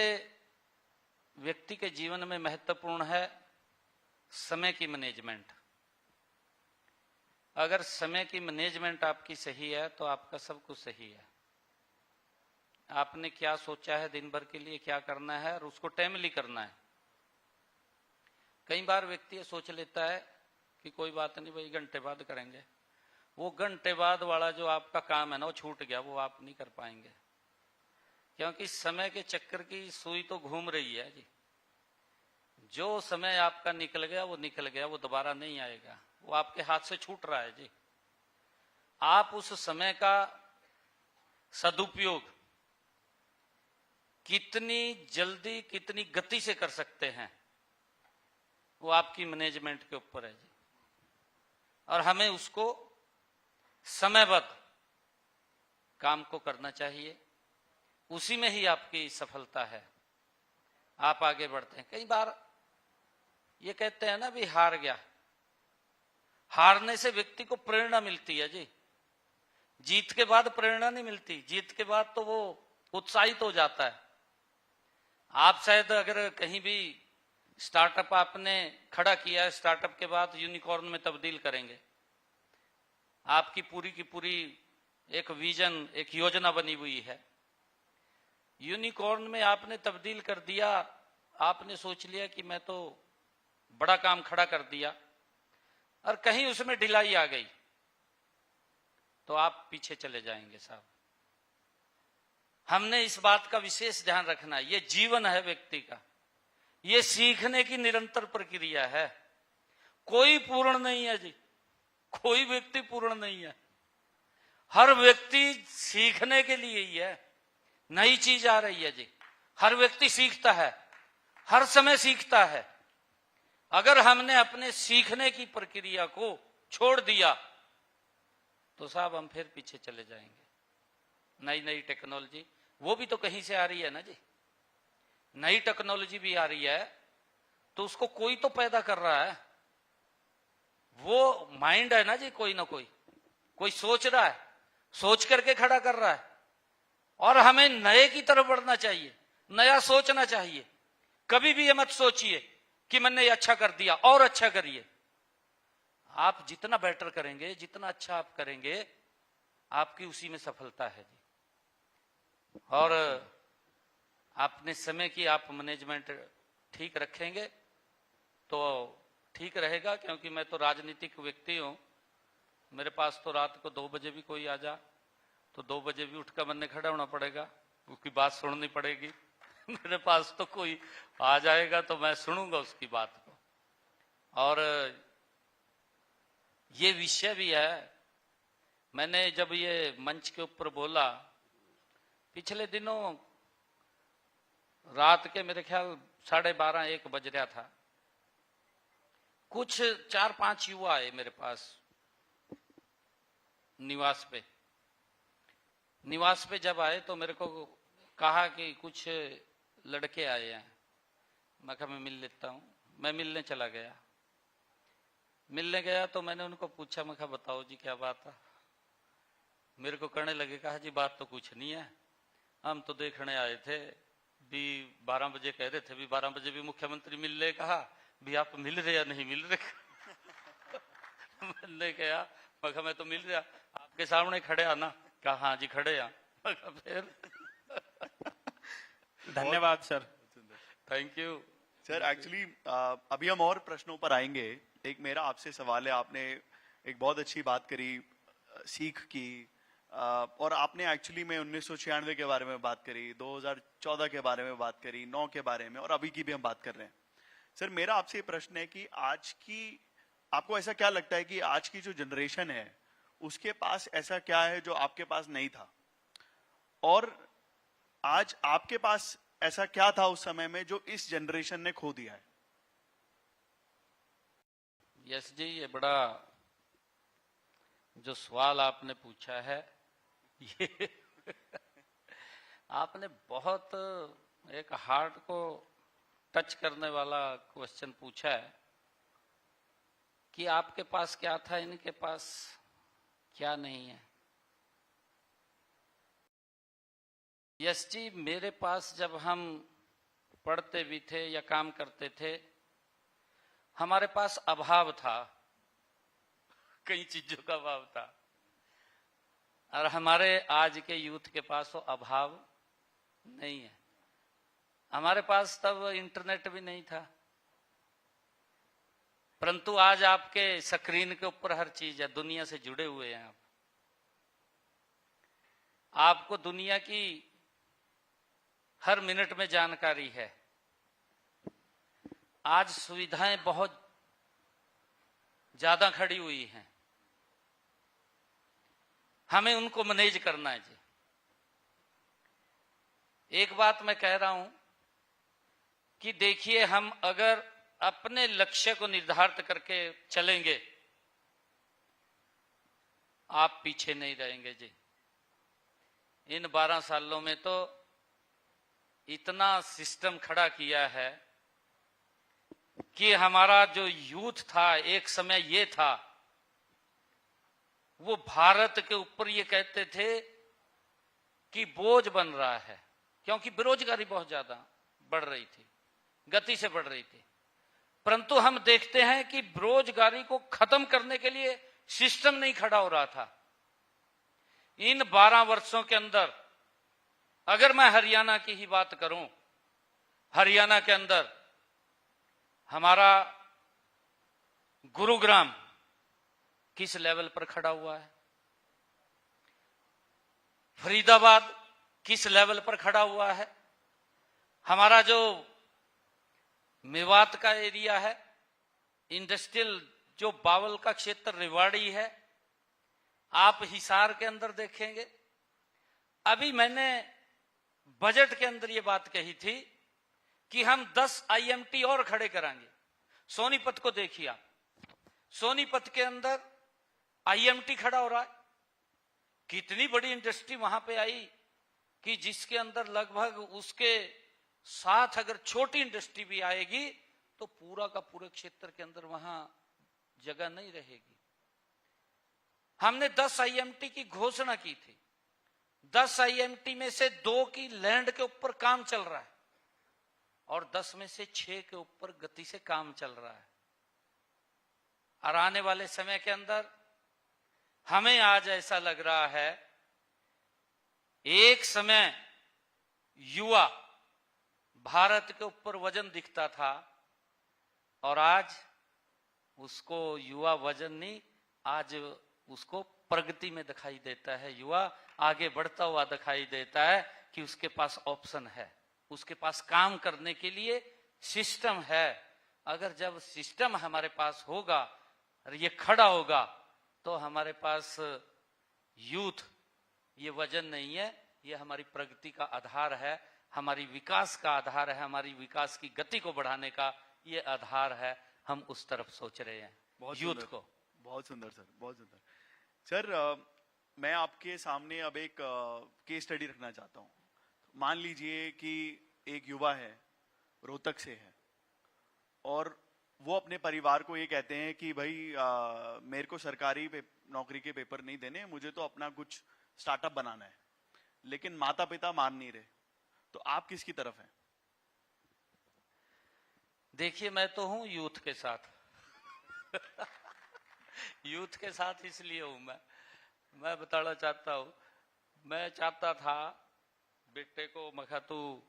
व्यक्ति के जीवन में महत्वपूर्ण है समय की मैनेजमेंट। अगर समय की मैनेजमेंट आपकी सही है तो आपका सब कुछ सही है। आपने क्या सोचा है दिन भर के लिए क्या करना है और उसको टाइमली करना है। कई बार व्यक्ति ये सोच लेता है कि कोई बात नहीं भाई घंटे बाद करेंगे, वो घंटे बाद वाला जो आपका काम है ना वो छूट गया, वो आप नहीं कर पाएंगे। क्योंकि समय के चक्कर की सुई तो घूम रही है जी। जो समय आपका निकल गया वो निकल गया, वो दोबारा नहीं आएगा, वो आपके हाथ से छूट रहा है जी। आप उस समय का सदुपयोग कितनी जल्दी कितनी गति से कर सकते हैं वो आपकी मैनेजमेंट के ऊपर है जी। और हमें उसको समयबद्ध काम को करना चाहिए, उसी में ही आपकी सफलता है, आप आगे बढ़ते हैं। कई बार ये कहते हैं ना भी हार गया, हारने से व्यक्ति को प्रेरणा मिलती है जी। जीत के बाद प्रेरणा नहीं मिलती, जीत के बाद तो वो उत्साहित हो जाता है। आप शायद अगर कहीं भी स्टार्टअप आपने खड़ा किया है, स्टार्टअप के बाद यूनिकॉर्न में तब्दील करेंगे, आपकी पूरी की पूरी एक विजन एक योजना बनी हुई है। यूनिकॉर्न में आपने तब्दील कर दिया, आपने सोच लिया कि मैं तो बड़ा काम खड़ा कर दिया और कहीं उसमें ढिलाई आ गई तो आप पीछे चले जाएंगे साहब। हमने इस बात का विशेष ध्यान रखना है। ये जीवन है व्यक्ति का, ये सीखने की निरंतर प्रक्रिया है। कोई पूर्ण नहीं है जी, कोई व्यक्ति पूर्ण नहीं है। हर व्यक्ति सीखने के लिए ही है, नई चीज आ रही है जी। हर व्यक्ति सीखता है, हर समय सीखता है। अगर हमने अपने सीखने की प्रक्रिया को छोड़ दिया तो साहब हम फिर पीछे चले जाएंगे। नई नई टेक्नोलॉजी वो भी तो कहीं से आ रही है ना जी। नई टेक्नोलॉजी भी आ रही है तो उसको कोई तो पैदा कर रहा है, वो माइंड है ना जी। कोई ना कोई सोच रहा है, सोच करके खड़ा कर रहा है। और हमें नए की तरफ बढ़ना चाहिए, नया सोचना चाहिए। कभी भी ये मत सोचिए कि मैंने ये अच्छा कर दिया और अच्छा करिए। आप जितना बेटर करेंगे, जितना अच्छा आप करेंगे, आपकी उसी में सफलता है जी। और आपने समय की आप मैनेजमेंट ठीक रखेंगे तो ठीक रहेगा। क्योंकि मैं तो राजनीतिक व्यक्ति हूं, मेरे पास तो रात को 2 बजे भी कोई आ जा तो 2 बजे भी उठकर मैंने खड़ा होना पड़ेगा, उसकी बात सुननी पड़ेगी। मेरे पास तो कोई आ जाएगा तो मैं सुनूंगा उसकी बात को। और ये विषय भी है, मैंने जब ये मंच के ऊपर बोला पिछले दिनों रात के मेरे ख्याल 12:30-1 बज रहा था, कुछ 4-5 युवा आए मेरे पास निवास पे। निवास पे जब आए तो मेरे को कहा कि कुछ लड़के आए हैं। मैं कहा मैं मिल लेता हूँ। मैं मिलने चला गया। मिलने गया तो मैंने उनको पूछा, मैं कहा बताओ जी क्या बात है। मेरे को कहने लगे, कहा जी बात तो कुछ नहीं है, हम तो देखने आए थे भी 12 बजे कह रहे थे, भी 12 बजे भी मुख्यमंत्री मिलने कहा, भी आप मिल रहे या नहीं मिल रहे। मैंने कहा, मैं कहा मैं तो मिल रहा, आपके सामने खड़े आना। कहा हाँ जी खड़े आ। फिर धन्यवाद sir. Thank you sir. Actually अभी हम और प्रश्नों पर आएंगे। एक मेरा आपसे सवाल है, आपने एक बहुत अच्छी बात करी सीख की, और आपने एक्चुअली में 1996 के बारे में बात करी, 2014 के बारे में बात करी, 9 के बारे में, और अभी की भी हम बात कर रहे हैं। सर मेरा आपसे ये प्रश्न है कि आज की, आपको ऐसा क्या लगता है कि आज की जो जनरेशन है उसके पास ऐसा क्या है जो आपके पास नहीं था, और आज आपके पास ऐसा क्या था उस समय में जो इस जनरेशन ने खो दिया है? यस जी, ये बड़ा जो सवाल आपने पूछा है, ये आपने बहुत एक हार्ट को टच करने वाला क्वेश्चन पूछा है कि आपके पास क्या था, इनके पास क्या नहीं है। यस जी, मेरे पास जब हम पढ़ते भी थे या काम करते थे, हमारे पास अभाव था, कई चीजों का अभाव था, और हमारे आज के यूथ के पास वो अभाव नहीं है। हमारे पास तब इंटरनेट भी नहीं था, परंतु आज आपके स्क्रीन के ऊपर हर चीज है, दुनिया से जुड़े हुए हैं आप। आपको दुनिया की हर मिनट में जानकारी है। आज सुविधाएं बहुत ज्यादा खड़ी हुई हैं, हमें उनको मैनेज करना है जी। एक बात मैं कह रहा हूं कि देखिए, हम अगर अपने लक्ष्य को निर्धारित करके चलेंगे, आप पीछे नहीं रहेंगे जी। इन 12 सालों में तो इतना सिस्टम खड़ा किया है कि हमारा जो यूथ था, एक समय ये था, वो भारत के ऊपर ये कहते थे कि बोझ बन रहा है, क्योंकि बेरोजगारी बहुत ज्यादा बढ़ रही थी, गति से बढ़ रही थी। परंतु हम देखते हैं कि बेरोजगारी को खत्म करने के लिए सिस्टम नहीं खड़ा हो रहा था। इन 12 वर्षों के अंदर अगर मैं हरियाणा की ही बात करूं, हरियाणा के अंदर हमारा गुरुग्राम किस लेवल पर खड़ा हुआ है, फरीदाबाद किस लेवल पर खड़ा हुआ है, हमारा जो मेवात का एरिया है, इंडस्ट्रियल जो बावल का क्षेत्र रेवाड़ी है, आप हिसार के अंदर देखेंगे। अभी मैंने बजट के अंदर ये बात कही थी कि हम 10 IMT और खड़े कराएंगे। सोनीपत को देखिए आप, सोनीपत के अंदर IMT खड़ा हो रहा है। कितनी बड़ी इंडस्ट्री वहां पे आई कि जिसके अंदर लगभग उसके साथ अगर छोटी इंडस्ट्री भी आएगी तो पूरा का पूरे क्षेत्र के अंदर वहां जगह नहीं रहेगी। हमने 10 IMT की घोषणा की थी। 10 IMT में से 2 की लैंड के ऊपर काम चल रहा है और 10 में से 6 के ऊपर गति से काम चल रहा है। और आने वाले समय के अंदर हमें आज ऐसा लग रहा है, एक समय युवा भारत के ऊपर वजन दिखता था और आज उसको युवा वजन नहीं, आज उसको प्रगति में दिखाई देता है। युवा आगे बढ़ता हुआ दिखाई देता है कि उसके पास ऑप्शन है, उसके पास काम करने के लिए सिस्टम है। अगर जब सिस्टम हमारे पास होगा और ये खड़ा होगा तो हमारे पास यूथ ये वजन नहीं है, ये हमारी प्रगति का आधार है, हमारी विकास का आधार है, हमारी विकास की गति को बढ़ाने का ये आधार है। हम उस तरफ सोच रहे हैं यूथ को। बहुत सुंदर सर, बहुत सुंदर सर। मैं आपके सामने अब एक केस स्टडी रखना चाहता हूँ। मान लीजिए कि एक युवा है, रोहतक से है, और वो अपने परिवार को ये कहते हैं कि भाई मेरे को सरकारी नौकरी के पेपर नहीं देने, मुझे तो अपना कुछ स्टार्टअप बनाना है, लेकिन माता पिता मान नहीं रहे, तो आप किसकी तरफ हैं? देखिए, मैं तो हूं यूथ के साथ। यूथ के साथ इसलिए हूं मैं बताना चाहता हूं, मैं चाहता था बेटे को, मखा तू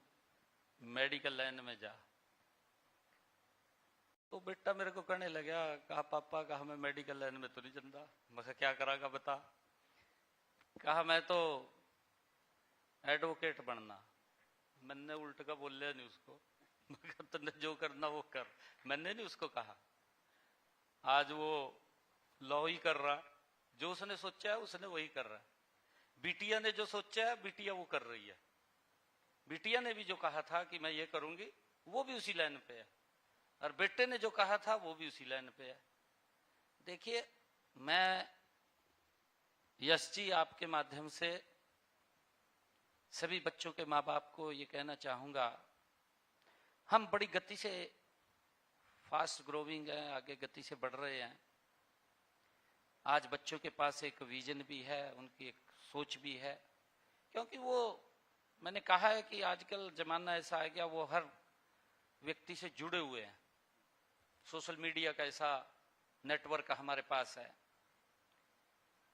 मेडिकल लाइन में जा, तो बेटा मेरे को कहने लगा, कहा पापा, कहा मैं मेडिकल लाइन में तो नहीं चलता। मैं क्या करागा बता? कहा मैं तो एडवोकेट बनना। मैंने उल्ट का बोल नहीं उसको, तुमने जो करना वो कर, मैंने नहीं उसको कहा। आज वो लॉ ही कर रहा, जो उसने सोचा है उसने वही कर रहा है। बिटिया ने जो सोचा है बिटिया वो कर रही है। बिटिया ने भी जो कहा था कि मैं ये करूंगी, वो भी उसी लाइन पे है, और बेटे ने जो कहा था वो भी उसी लाइन पे है। देखिए, मैं यश जी आपके माध्यम से सभी बच्चों के माँ बाप को ये कहना चाहूंगा, हम बड़ी गति से फास्ट ग्रोइंग है, आगे गति से बढ़ रहे हैं। आज बच्चों के पास एक विजन भी है, उनकी एक सोच भी है, क्योंकि वो, मैंने कहा है कि आजकल जमाना ऐसा आ गया, वो हर व्यक्ति से जुड़े हुए हैं। सोशल मीडिया का ऐसा नेटवर्क हमारे पास है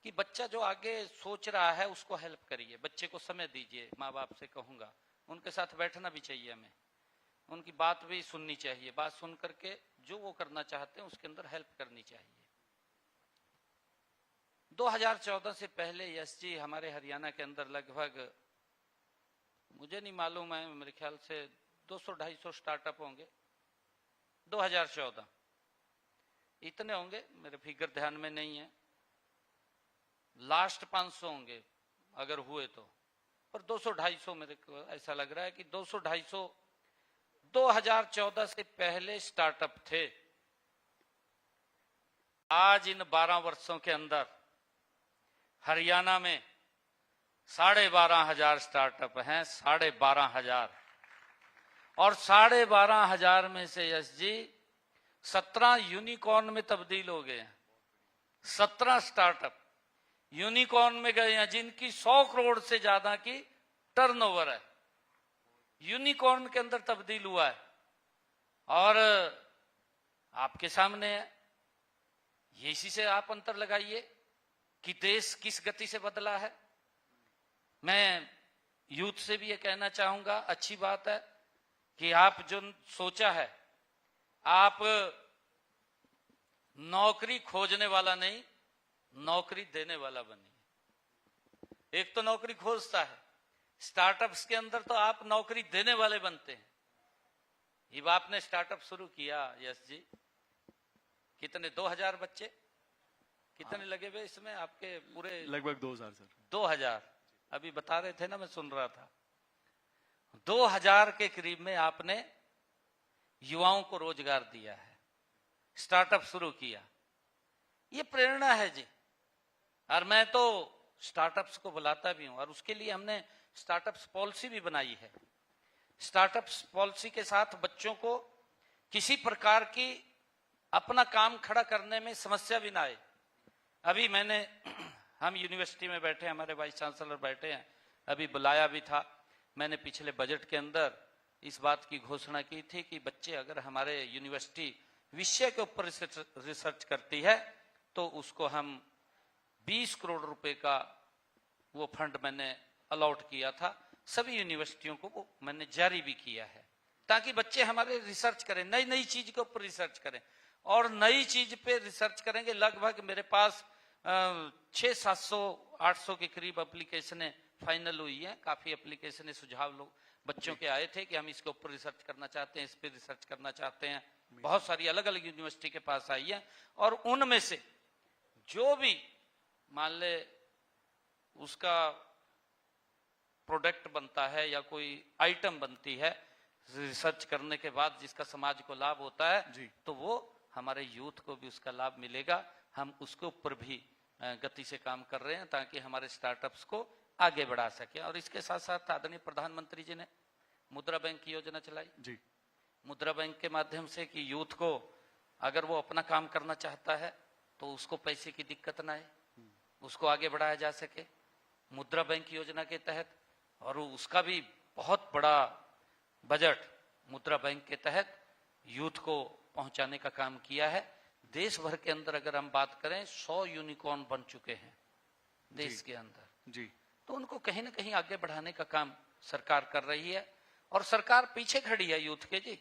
कि बच्चा जो आगे सोच रहा है उसको हेल्प करिए, बच्चे को समय दीजिए। माँ बाप से कहूंगा, उनके साथ बैठना भी चाहिए, हमें उनकी बात भी सुननी चाहिए। बात सुन करके जो वो करना चाहते हैं उसके अंदर हेल्प करनी चाहिए। 2014 से पहले यश जी हमारे हरियाणा के अंदर लगभग, मुझे नहीं मालूम है, मेरे ख्याल से 200-250 स्टार्टअप होंगे। 2014 इतने होंगे, मेरे फिगर ध्यान में नहीं है, लास्ट 500 होंगे अगर हुए तो, पर 200-250 मेरे को ऐसा लग रहा है कि 200-250 2014 से पहले स्टार्टअप थे। आज इन 12 वर्षों के अंदर हरियाणा में 12,500 स्टार्टअप हैं, 12,500, और 12,500 में से यश जी 17 यूनिकॉर्न में तब्दील हो गए हैं। 17 स्टार्टअप यूनिकॉर्न में गए हैं, जिनकी 100 करोड़ से ज्यादा की टर्नओवर है, यूनिकॉर्न के अंदर तब्दील हुआ है। और आपके सामने है, ये इसी से आप अंतर लगाइए कि देश किस गति से बदला है। मैं यूथ से भी ये कहना चाहूंगा, अच्छी बात है कि आप जो सोचा है, आप नौकरी खोजने वाला नहीं, नौकरी देने वाला बनिए। एक तो नौकरी खोजता है, स्टार्टअप्स के अंदर तो आप नौकरी देने वाले बनते हैं। जब आपने स्टार्टअप शुरू किया यश जी, कितने 2000 बच्चे कितने लगे हुए इसमें आपके पूरे? लगभग 2000 सर। 2000 अभी बता रहे थे ना, मैं सुन रहा था। 2000 के करीब में आपने युवाओं को रोजगार दिया है, स्टार्टअप शुरू किया। ये प्रेरणा है जी, और मैं तो स्टार्टअप्स को बुलाता भी हूं, और उसके लिए हमने स्टार्टअप्स पॉलिसी भी बनाई है। स्टार्टअप्स पॉलिसी के साथ बच्चों को किसी प्रकार की अपना काम खड़ा करने में समस्या भी ना आए। अभी हम यूनिवर्सिटी में बैठे, हमारे वाइस चांसलर बैठे हैं, अभी बुलाया भी था। मैंने पिछले बजट के अंदर इस बात की घोषणा की थी कि बच्चे अगर हमारे यूनिवर्सिटी विषय के ऊपर रिसर्च करती है तो उसको हम 20 करोड़ रुपए का वो फंड मैंने अलॉट किया था। सभी यूनिवर्सिटियों को वो मैंने जारी भी किया है, ताकि बच्चे हमारे रिसर्च करें, नई नई चीज के ऊपर रिसर्च करें। और नई चीज पे रिसर्च करेंगे, लगभग मेरे पास 600-700-800 के करीब एप्लीकेशनें फाइनल हुई है। काफी एप्लीकेशनें, सुझाव लोग बच्चों के आए थे कि हम इसके ऊपर रिसर्च करना चाहते हैं, इस पे रिसर्च करना चाहते हैं। बहुत सारी अलग अलग यूनिवर्सिटी के पास आई है, और उनमें से जो भी मान ले उसका प्रोडक्ट बनता है या कोई आइटम बनती है रिसर्च करने के बाद, जिसका समाज को लाभ होता है, तो वो हमारे यूथ को भी उसका लाभ मिलेगा। हम उसके ऊपर भी गति से काम कर रहे हैं ताकि हमारे स्टार्टअप्स को आगे बढ़ा सके। और इसके साथ साथ आदरणीय प्रधानमंत्री जी ने मुद्रा बैंक की योजना चलाई जी। मुद्रा बैंक के माध्यम से कि यूथ को अगर वो अपना काम करना चाहता है तो उसको पैसे की दिक्कत ना आए, उसको आगे बढ़ाया जा सके मुद्रा बैंक योजना के तहत। और उसका भी बहुत बड़ा बजट मुद्रा बैंक के तहत यूथ को पहुंचाने का काम किया है। देश भर के अंदर अगर हम बात करें 100 यूनिकॉर्न बन चुके हैं देश के अंदर जी। तो उनको कहीं ना कहीं आगे बढ़ाने का काम सरकार कर रही है। और सरकार पीछे खड़ी है यूथ के जी,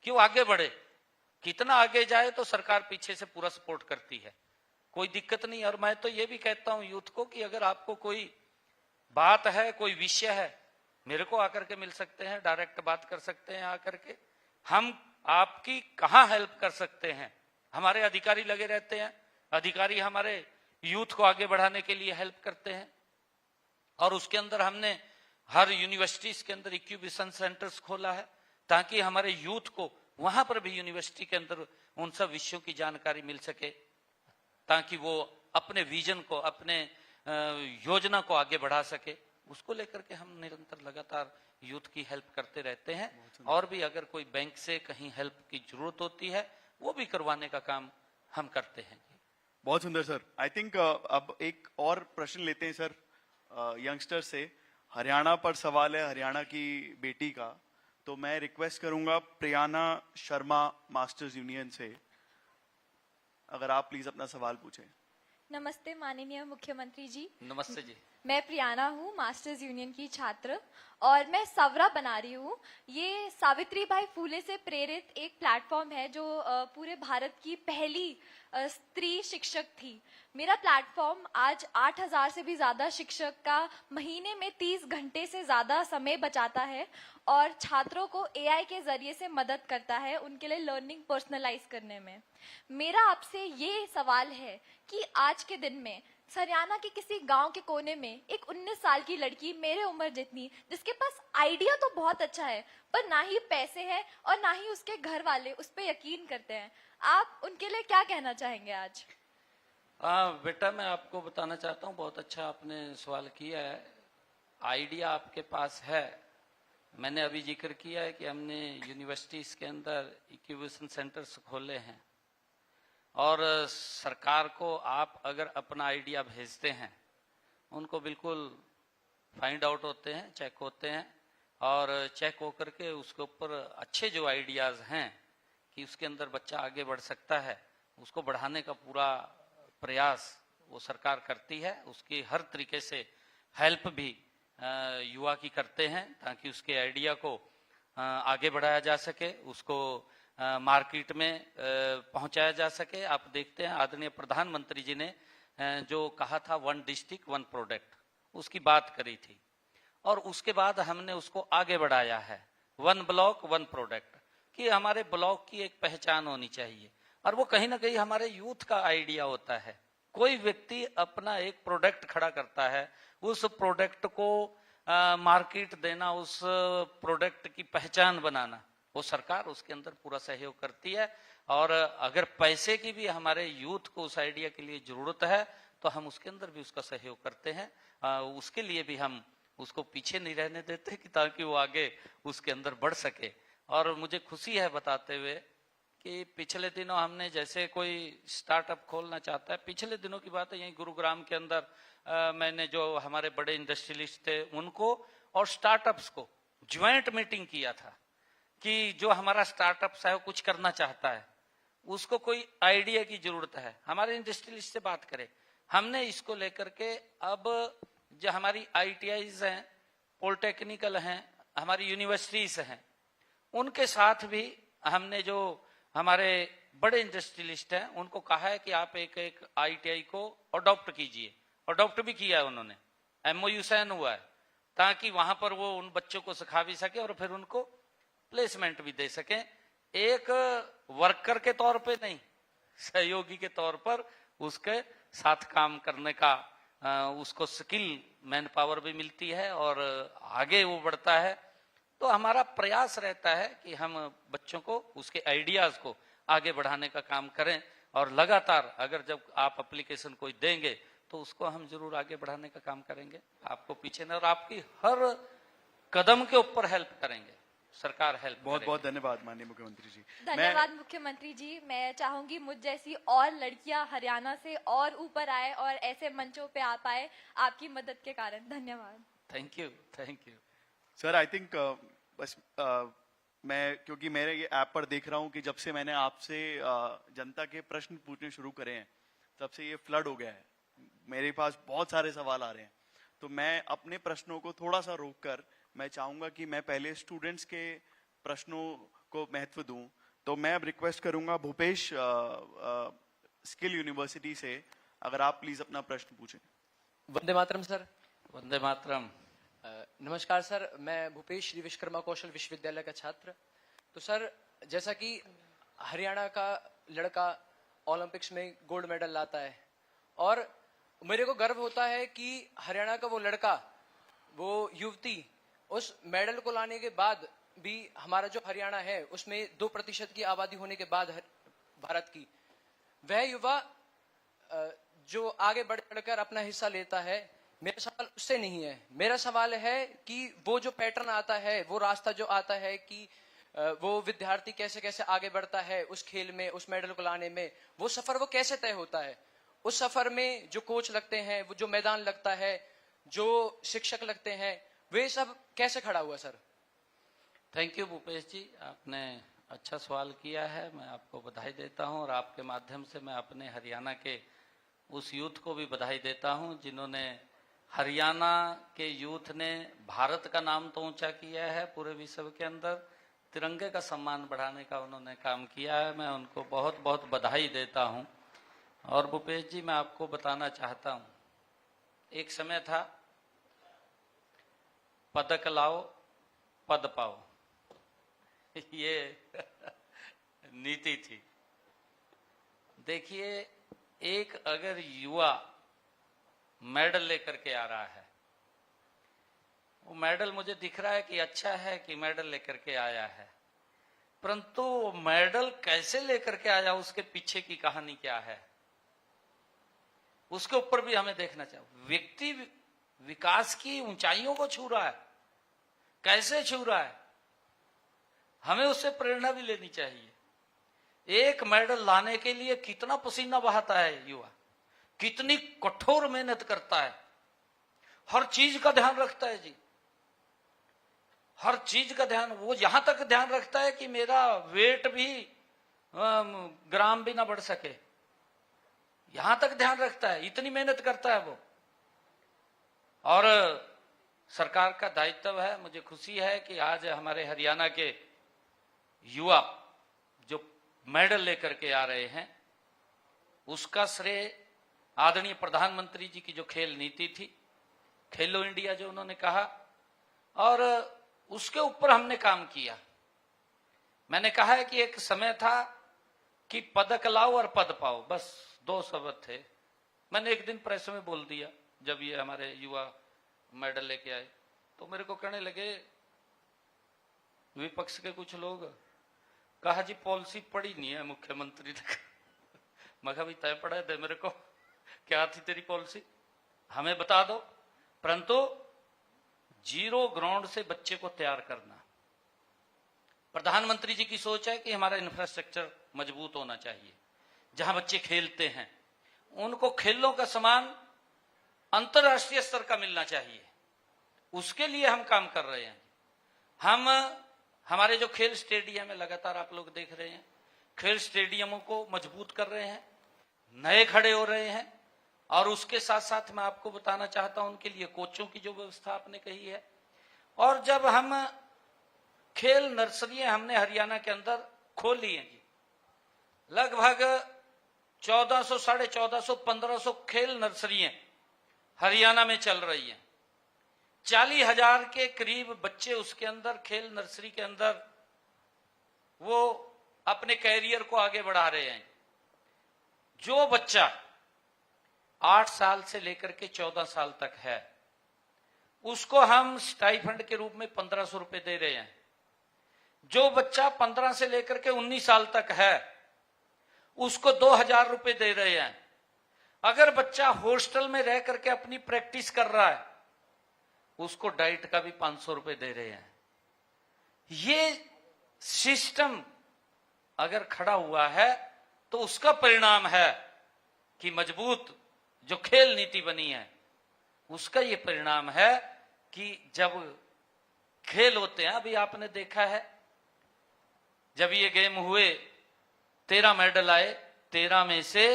क्यों आगे बढ़े, कितना आगे जाए तो सरकार पीछे से पूरा सपोर्ट करती है, कोई दिक्कत नहीं। और मैं तो ये भी कहता हूं यूथ को कि अगर आपको कोई बात है, कोई विषय है, मेरे को आकर के मिल सकते हैं, डायरेक्ट बात कर सकते हैं आकर के, हम आपकी कहां हेल्प कर सकते हैं। हमारे अधिकारी लगे रहते हैं, अधिकारी हमारे यूथ को आगे बढ़ाने के लिए हेल्प करते हैं। और उसके अंदर हमने हर यूनिवर्सिटीज के अंदर इंक्यूबेशन सेंटर्स खोला है ताकि हमारे यूथ को वहां पर भी यूनिवर्सिटी के अंदर उन सब विषयों की जानकारी मिल सके, ताकि वो अपने विजन को, अपने योजना को आगे बढ़ा सके। उसको लेकर के हम निरंतर लगातार यूथ की हेल्प करते रहते हैं। और भी अगर कोई बैंक से कहीं हेल्प की जरूरत होती है वो भी करवाने का काम हम करते हैं। बहुत सुंदर सर। आई थिंक अब एक और प्रश्न लेते हैं सर यंगस्टर से। हरियाणा पर सवाल है, हरियाणा की बेटी का। तो मैं रिक्वेस्ट करूंगा प्रियाना शर्मा मास्टर्स यूनियन से, अगर आप प्लीज अपना सवाल पूछें। नमस्ते माननीय मुख्यमंत्री जी। नमस्ते जी। मैं प्रियाना हूँ, मास्टर्स यूनियन की छात्र, और मैं सवरा बना रही हूँ। ये सावित्रीबाई फूले से प्रेरित एक प्लेटफॉर्म है जो पूरे भारत की पहली स्त्री शिक्षक थी। मेरा प्लेटफॉर्म आज 8000 से भी ज्यादा शिक्षक का महीने में 30 घंटे से ज्यादा समय बचाता है और छात्रों को एआई के जरिए से मदद करता है उनके लिए लर्निंग पर्सनलाइज करने में। मेरा आपसे ये सवाल है कि आज के दिन में हरियाणा के किसी गांव के कोने में एक 19 साल की लड़की, मेरे उम्र जितनी, जिसके पास आइडिया तो बहुत अच्छा है पर ना ही पैसे हैं और ना ही उसके घर वाले उस पर यकीन करते हैं, आप उनके लिए क्या कहना चाहेंगे आज? बेटा मैं आपको बताना चाहता हूँ, बहुत अच्छा आपने सवाल किया है। आइडिया आपके पास है। मैंने अभी जिक्र किया है कि हमने यूनिवर्सिटीज के अंदर इंक्यूबेशन सेंटर्स खोले हैं और सरकार को आप अगर अपना आइडिया भेजते हैं उनको बिल्कुल फाइंड आउट होते हैं, चेक होते हैं और चेक होकर के उसके ऊपर अच्छे जो आइडियाज हैं कि उसके अंदर बच्चा आगे बढ़ सकता है, उसको बढ़ाने का पूरा प्रयास वो सरकार करती है। उसकी हर तरीके से हेल्प भी युवा की करते हैं ताकि उसके आइडिया को आगे बढ़ाया जा सके, उसको मार्केट में पहुंचाया जा सके। आप देखते हैं आदरणीय प्रधानमंत्री जी ने जो कहा था 1 डिस्ट्रिक्ट 1 प्रोडक्ट, उसकी बात करी थी और उसके बाद हमने उसको आगे बढ़ाया है 1 ब्लॉक 1 प्रोडक्ट, कि हमारे ब्लॉक की एक पहचान होनी चाहिए और वो कहीं ना कहीं हमारे यूथ का आइडिया होता है। कोई व्यक्ति अपना एक प्रोडक्ट खड़ा करता है, उस प्रोडक्ट को मार्केट देना, उस प्रोडक्ट की पहचान बनाना, वो सरकार उसके अंदर पूरा सहयोग करती है। और अगर पैसे की भी हमारे यूथ को उस आइडिया के लिए जरूरत है तो हम उसके अंदर भी उसका सहयोग करते हैं। उसके लिए भी हम उसको पीछे नहीं रहने देते कि ताकि वो आगे उसके अंदर बढ़ सके। और मुझे खुशी है बताते हुए कि पिछले दिनों हमने, जैसे कोई स्टार्टअप खोलना चाहता है, पिछले दिनों की बात है, यहीं गुरुग्राम के अंदर मैंने जो हमारे बड़े इंडस्ट्रियलिस्ट थे उनको और स्टार्टअप्स को ज्वाइंट मीटिंग किया था कि जो हमारा स्टार्टअप्स है वो कुछ करना चाहता है, उसको कोई आइडिया की जरूरत है, हमारे इंडस्ट्रियलिस्ट से बात करें। हमने इसको लेकर के अब जो हमारी ITIs हैं, पॉलिटेक्निकल हैं, हमारी यूनिवर्सिटीज हैं, उनके साथ भी हमने जो हमारे बड़े इंडस्ट्रियलिस्ट हैं उनको कहा है कि आप एक एक ITI को अडॉप्ट कीजिए। अडॉप्ट भी किया है उन्होंने, MOU साइन हुआ है ताकि वहां पर वो उन बच्चों को सिखा भी सके और फिर उनको प्लेसमेंट भी दे सके। एक वर्कर के तौर पे नहीं, सहयोगी के तौर पर उसके साथ काम करने का उसको स्किल मैन पावर भी मिलती है और आगे वो बढ़ता है। तो हमारा प्रयास रहता है कि हम बच्चों को उसके आइडियाज को आगे बढ़ाने का काम करें और लगातार अगर जब आप एप्लीकेशन कोई देंगे तो उसको हम जरूर आगे बढ़ाने का काम करेंगे, आपको पीछे न, और आपकी हर कदम के ऊपर हेल्प करेंगे, सरकार हेल्प बहुत बहुत धन्यवाद माननीय मुख्यमंत्री जी। धन्यवाद मुख्यमंत्री जी। मैं चाहूंगी मुझ जैसी और लड़कियां हरियाणा से और ऊपर आए और ऐसे मंचों पे आ पाए आपकी मदद के कारण। धन्यवाद। Thank you, thank you sir. I think बस मैं क्योंकि मेरे ये ऐप पर देख रहा हूँ कि जब से मैंने आपसे जनता के प्रश्न पूछने शुरू करे हैं तब से ये फ्लड हो गया है, मेरे पास बहुत सारे सवाल आ रहे हैं। तो मैं अपने प्रश्नों को थोड़ा सा रोक कर मैं चाहूंगा कि मैं पहले स्टूडेंट्स के प्रश्नों को महत्व दूं। तो मैं अब रिक्वेस्ट करूंगा भूपेश स्किल यूनिवर्सिटी से, अगर आप प्लीज अपना प्रश्न पूछें। वंदे मातरम सर। वंदे मातरम। नमस्कार सर, मैं भूपेश श्री विश्वकर्मा कौशल विश्वविद्यालय का छात्र। तो सर, जैसा कि हरियाणा का लड़का ओलंपिक्स में गोल्ड मेडल लाता है और मेरे को गर्व होता है कि हरियाणा का वो लड़का, वो युवती उस मेडल को लाने के बाद भी हमारा जो हरियाणा है उसमें 2% की आबादी होने के बाद भारत की, वह युवा जो आगे बढ़ चढ़कर अपना हिस्सा लेता है। मेरा सवाल उससे नहीं है, मेरा सवाल है कि वो जो पैटर्न आता है, वो रास्ता जो आता है कि वो विद्यार्थी कैसे कैसे आगे बढ़ता है उस खेल में, उस मेडल को लाने में, वो सफर वो कैसे तय होता है। उस सफर में जो कोच लगते हैं, वो जो मैदान लगता है, जो शिक्षक लगते हैं, वे सब कैसे खड़ा हुआ सर? थैंक यू भूपेश जी, आपने अच्छा सवाल किया है, मैं आपको बधाई देता हूं और आपके माध्यम से मैं अपने हरियाणा के उस यूथ को भी बधाई देता हूं जिन्होंने, हरियाणा के यूथ ने भारत का नाम तो ऊंचा किया है, पूरे विश्व के अंदर तिरंगे का सम्मान बढ़ाने का उन्होंने काम किया है। मैं उनको बहुत बहुत बधाई देता हूं। और भूपेश जी, मैं आपको बताना चाहता हूं, एक समय था पदक लाओ पद पाओ, ये नीति थी। देखिए, एक अगर युवा मेडल लेकर के आ रहा है, वो मेडल मुझे दिख रहा है कि अच्छा है कि मेडल लेकर के आया है, परंतु मेडल कैसे लेकर के आया, उसके पीछे की कहानी क्या है, उसके ऊपर भी हमें देखना चाहिए। व्यक्ति विकास की ऊंचाइयों को छू रहा है, कैसे छू रहा है, हमें उससे प्रेरणा भी लेनी चाहिए। एक मेडल लाने के लिए कितना पसीना बहाता है युवा, कितनी कठोर मेहनत करता है, हर चीज का ध्यान रखता है जी, हर चीज का ध्यान। वो यहां तक ध्यान रखता है कि मेरा वेट भी ग्राम भी ना बढ़ सके, यहां तक ध्यान रखता है, इतनी मेहनत करता है वो। और सरकार का दायित्व है, मुझे खुशी है कि आज हमारे हरियाणा के युवा जो मेडल लेकर के आ रहे हैं, उसका श्रेय आदरणीय प्रधानमंत्री जी की जो खेल नीति थी, खेलो इंडिया जो उन्होंने कहा, और उसके ऊपर हमने काम किया। मैंने कहा है कि एक समय था कि पदक लाओ और पद पाओ, बस 2 शब्द थे। मैंने एक दिन प्रेस में बोल दिया जब ये हमारे युवा मेडल लेके आए, तो मेरे को कहने लगे विपक्ष के कुछ लोग, कहा जी पॉलिसी पड़ी नहीं है मुख्यमंत्री तक। मैं कहा भाई तय पड़ा दे मेरे को, क्या थी तेरी पॉलिसी, हमें बता दो। परंतु 0 ग्राउंड से बच्चे को तैयार करना, प्रधानमंत्री जी की सोच है कि हमारा इंफ्रास्ट्रक्चर मजबूत होना चाहिए, जहां बच्चे खेलते हैं उनको खेलों का सामान अंतरराष्ट्रीय स्तर का मिलना चाहिए, उसके लिए हम काम कर रहे हैं। हम हमारे जो खेल स्टेडियम है, लगातार आप लोग देख रहे हैं, खेल स्टेडियमों को मजबूत कर रहे हैं, नए खड़े हो रहे हैं। और उसके साथ साथ मैं आपको बताना चाहता हूं, उनके लिए कोचों की जो व्यवस्था आपने कही है। और जब हम खेल नर्सरियां हमने हरियाणा के अंदर खोली हैं जी, लगभग 1400, 1450, 1500 खेल नर्सरियां हरियाणा में चल रही हैं। 40,000 के करीब बच्चे उसके अंदर, खेल नर्सरी के अंदर, वो अपने कैरियर को आगे बढ़ा रहे हैं। जो बच्चा 8 साल से लेकर के 14 साल तक है, उसको हम स्टाइफंड के रूप में 1500 रुपए दे रहे हैं। जो बच्चा 15 से लेकर के 19 साल तक है, उसको 2,000 रुपए दे रहे हैं। अगर बच्चा हॉस्टल में रह करके अपनी प्रैक्टिस कर रहा है, उसको डाइट का भी 500 रुपए दे रहे हैं। ये सिस्टम अगर खड़ा हुआ है तो उसका परिणाम है कि मजबूत जो खेल नीति बनी है, उसका ये परिणाम है कि जब खेल होते हैं, अभी आपने देखा है जब ये गेम हुए 13 मेडल आए, 13 में से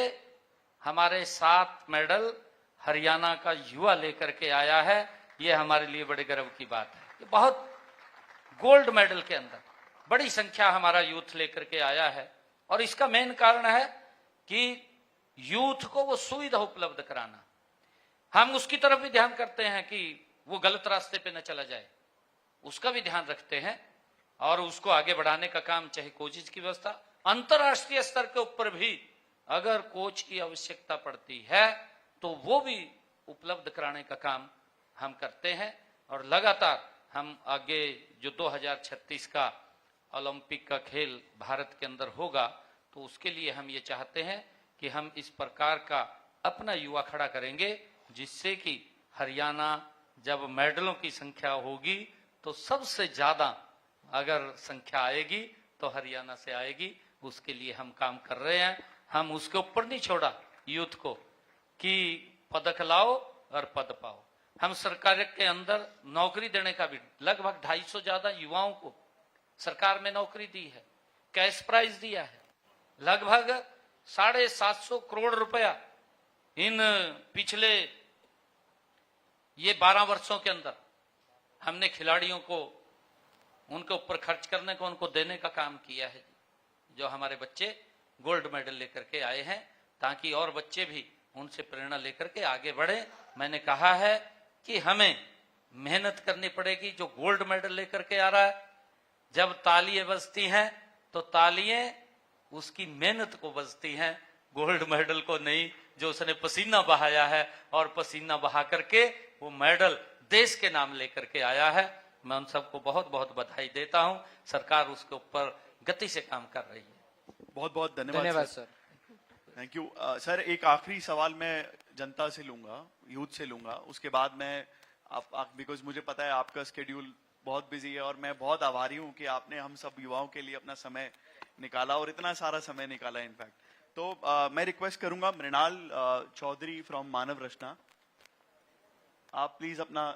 हमारे 7 मेडल हरियाणा का युवा लेकर के आया है। ये हमारे लिए बड़े गर्व की बात है। ये बहुत गोल्ड मेडल के अंदर बड़ी संख्या हमारा यूथ लेकर के आया है, और इसका मेन कारण है कि यूथ को वो सुविधा उपलब्ध कराना। हम उसकी तरफ भी ध्यान करते हैं कि वो गलत रास्ते पे न चला जाए, उसका भी ध्यान रखते हैं, और उसको आगे बढ़ाने का काम, चाहे कोचेज की व्यवस्था, अंतरराष्ट्रीय स्तर के ऊपर भी अगर कोच की आवश्यकता पड़ती है तो वो भी उपलब्ध कराने का काम हम करते हैं। और लगातार हम आगे जो 2036 का ओलंपिक का खेल भारत के अंदर होगा, तो उसके लिए हम ये चाहते हैं कि हम इस प्रकार का अपना युवा खड़ा करेंगे, जिससे कि हरियाणा जब मेडलों की संख्या होगी तो सबसे ज्यादा अगर संख्या आएगी तो हरियाणा से आएगी। उसके लिए हम काम कर रहे हैं। हम उसके ऊपर नहीं छोड़ा यूथ को कि पदक लाओ और पद पाओ। हम सरकार के अंदर नौकरी देने का भी लगभग 250 ज्यादा युवाओं को सरकार में नौकरी दी है, कैश प्राइज दिया है, लगभग 750 करोड़ रुपया इन पिछले ये 12 वर्षों के अंदर हमने खिलाड़ियों को उनके ऊपर खर्च करने को, उनको देने का काम किया है, जो हमारे बच्चे गोल्ड मेडल लेकर के आए हैं, ताकि और बच्चे भी उनसे प्रेरणा लेकर के आगे बढ़े। मैंने कहा है कि हमें मेहनत करनी पड़ेगी। जो गोल्ड मेडल लेकर के आ रहा है, जब तालियां बजती हैं तो तालियां उसकी मेहनत को बजती हैं, गोल्ड मेडल को नहीं, जो उसने पसीना बहाया है और पसीना बहा करके वो मेडल देश के नाम लेकर के आया है। मैं उन सबको बहुत बहुत बधाई देता हूं। सरकार उसके ऊपर गति से काम कर रही है। बहुत बहुत धन्यवाद सर। Thank you sir. एक आखिरी सवाल मैं जनता से लूंगा, यूथ से लूंगा, उसके बाद मैं आप बिकॉज मुझे पता है आपका स्केड्यूल बहुत बिजी है, और मैं बहुत आभारी हूं कि आपने हम सब युवाओं के लिए अपना समय निकाला, और इतना सारा समय निकाला इनफैक्ट। तो मैं रिक्वेस्ट करूंगा मृणाल चौधरी फ्रॉम मानव रचना, आप प्लीज अपना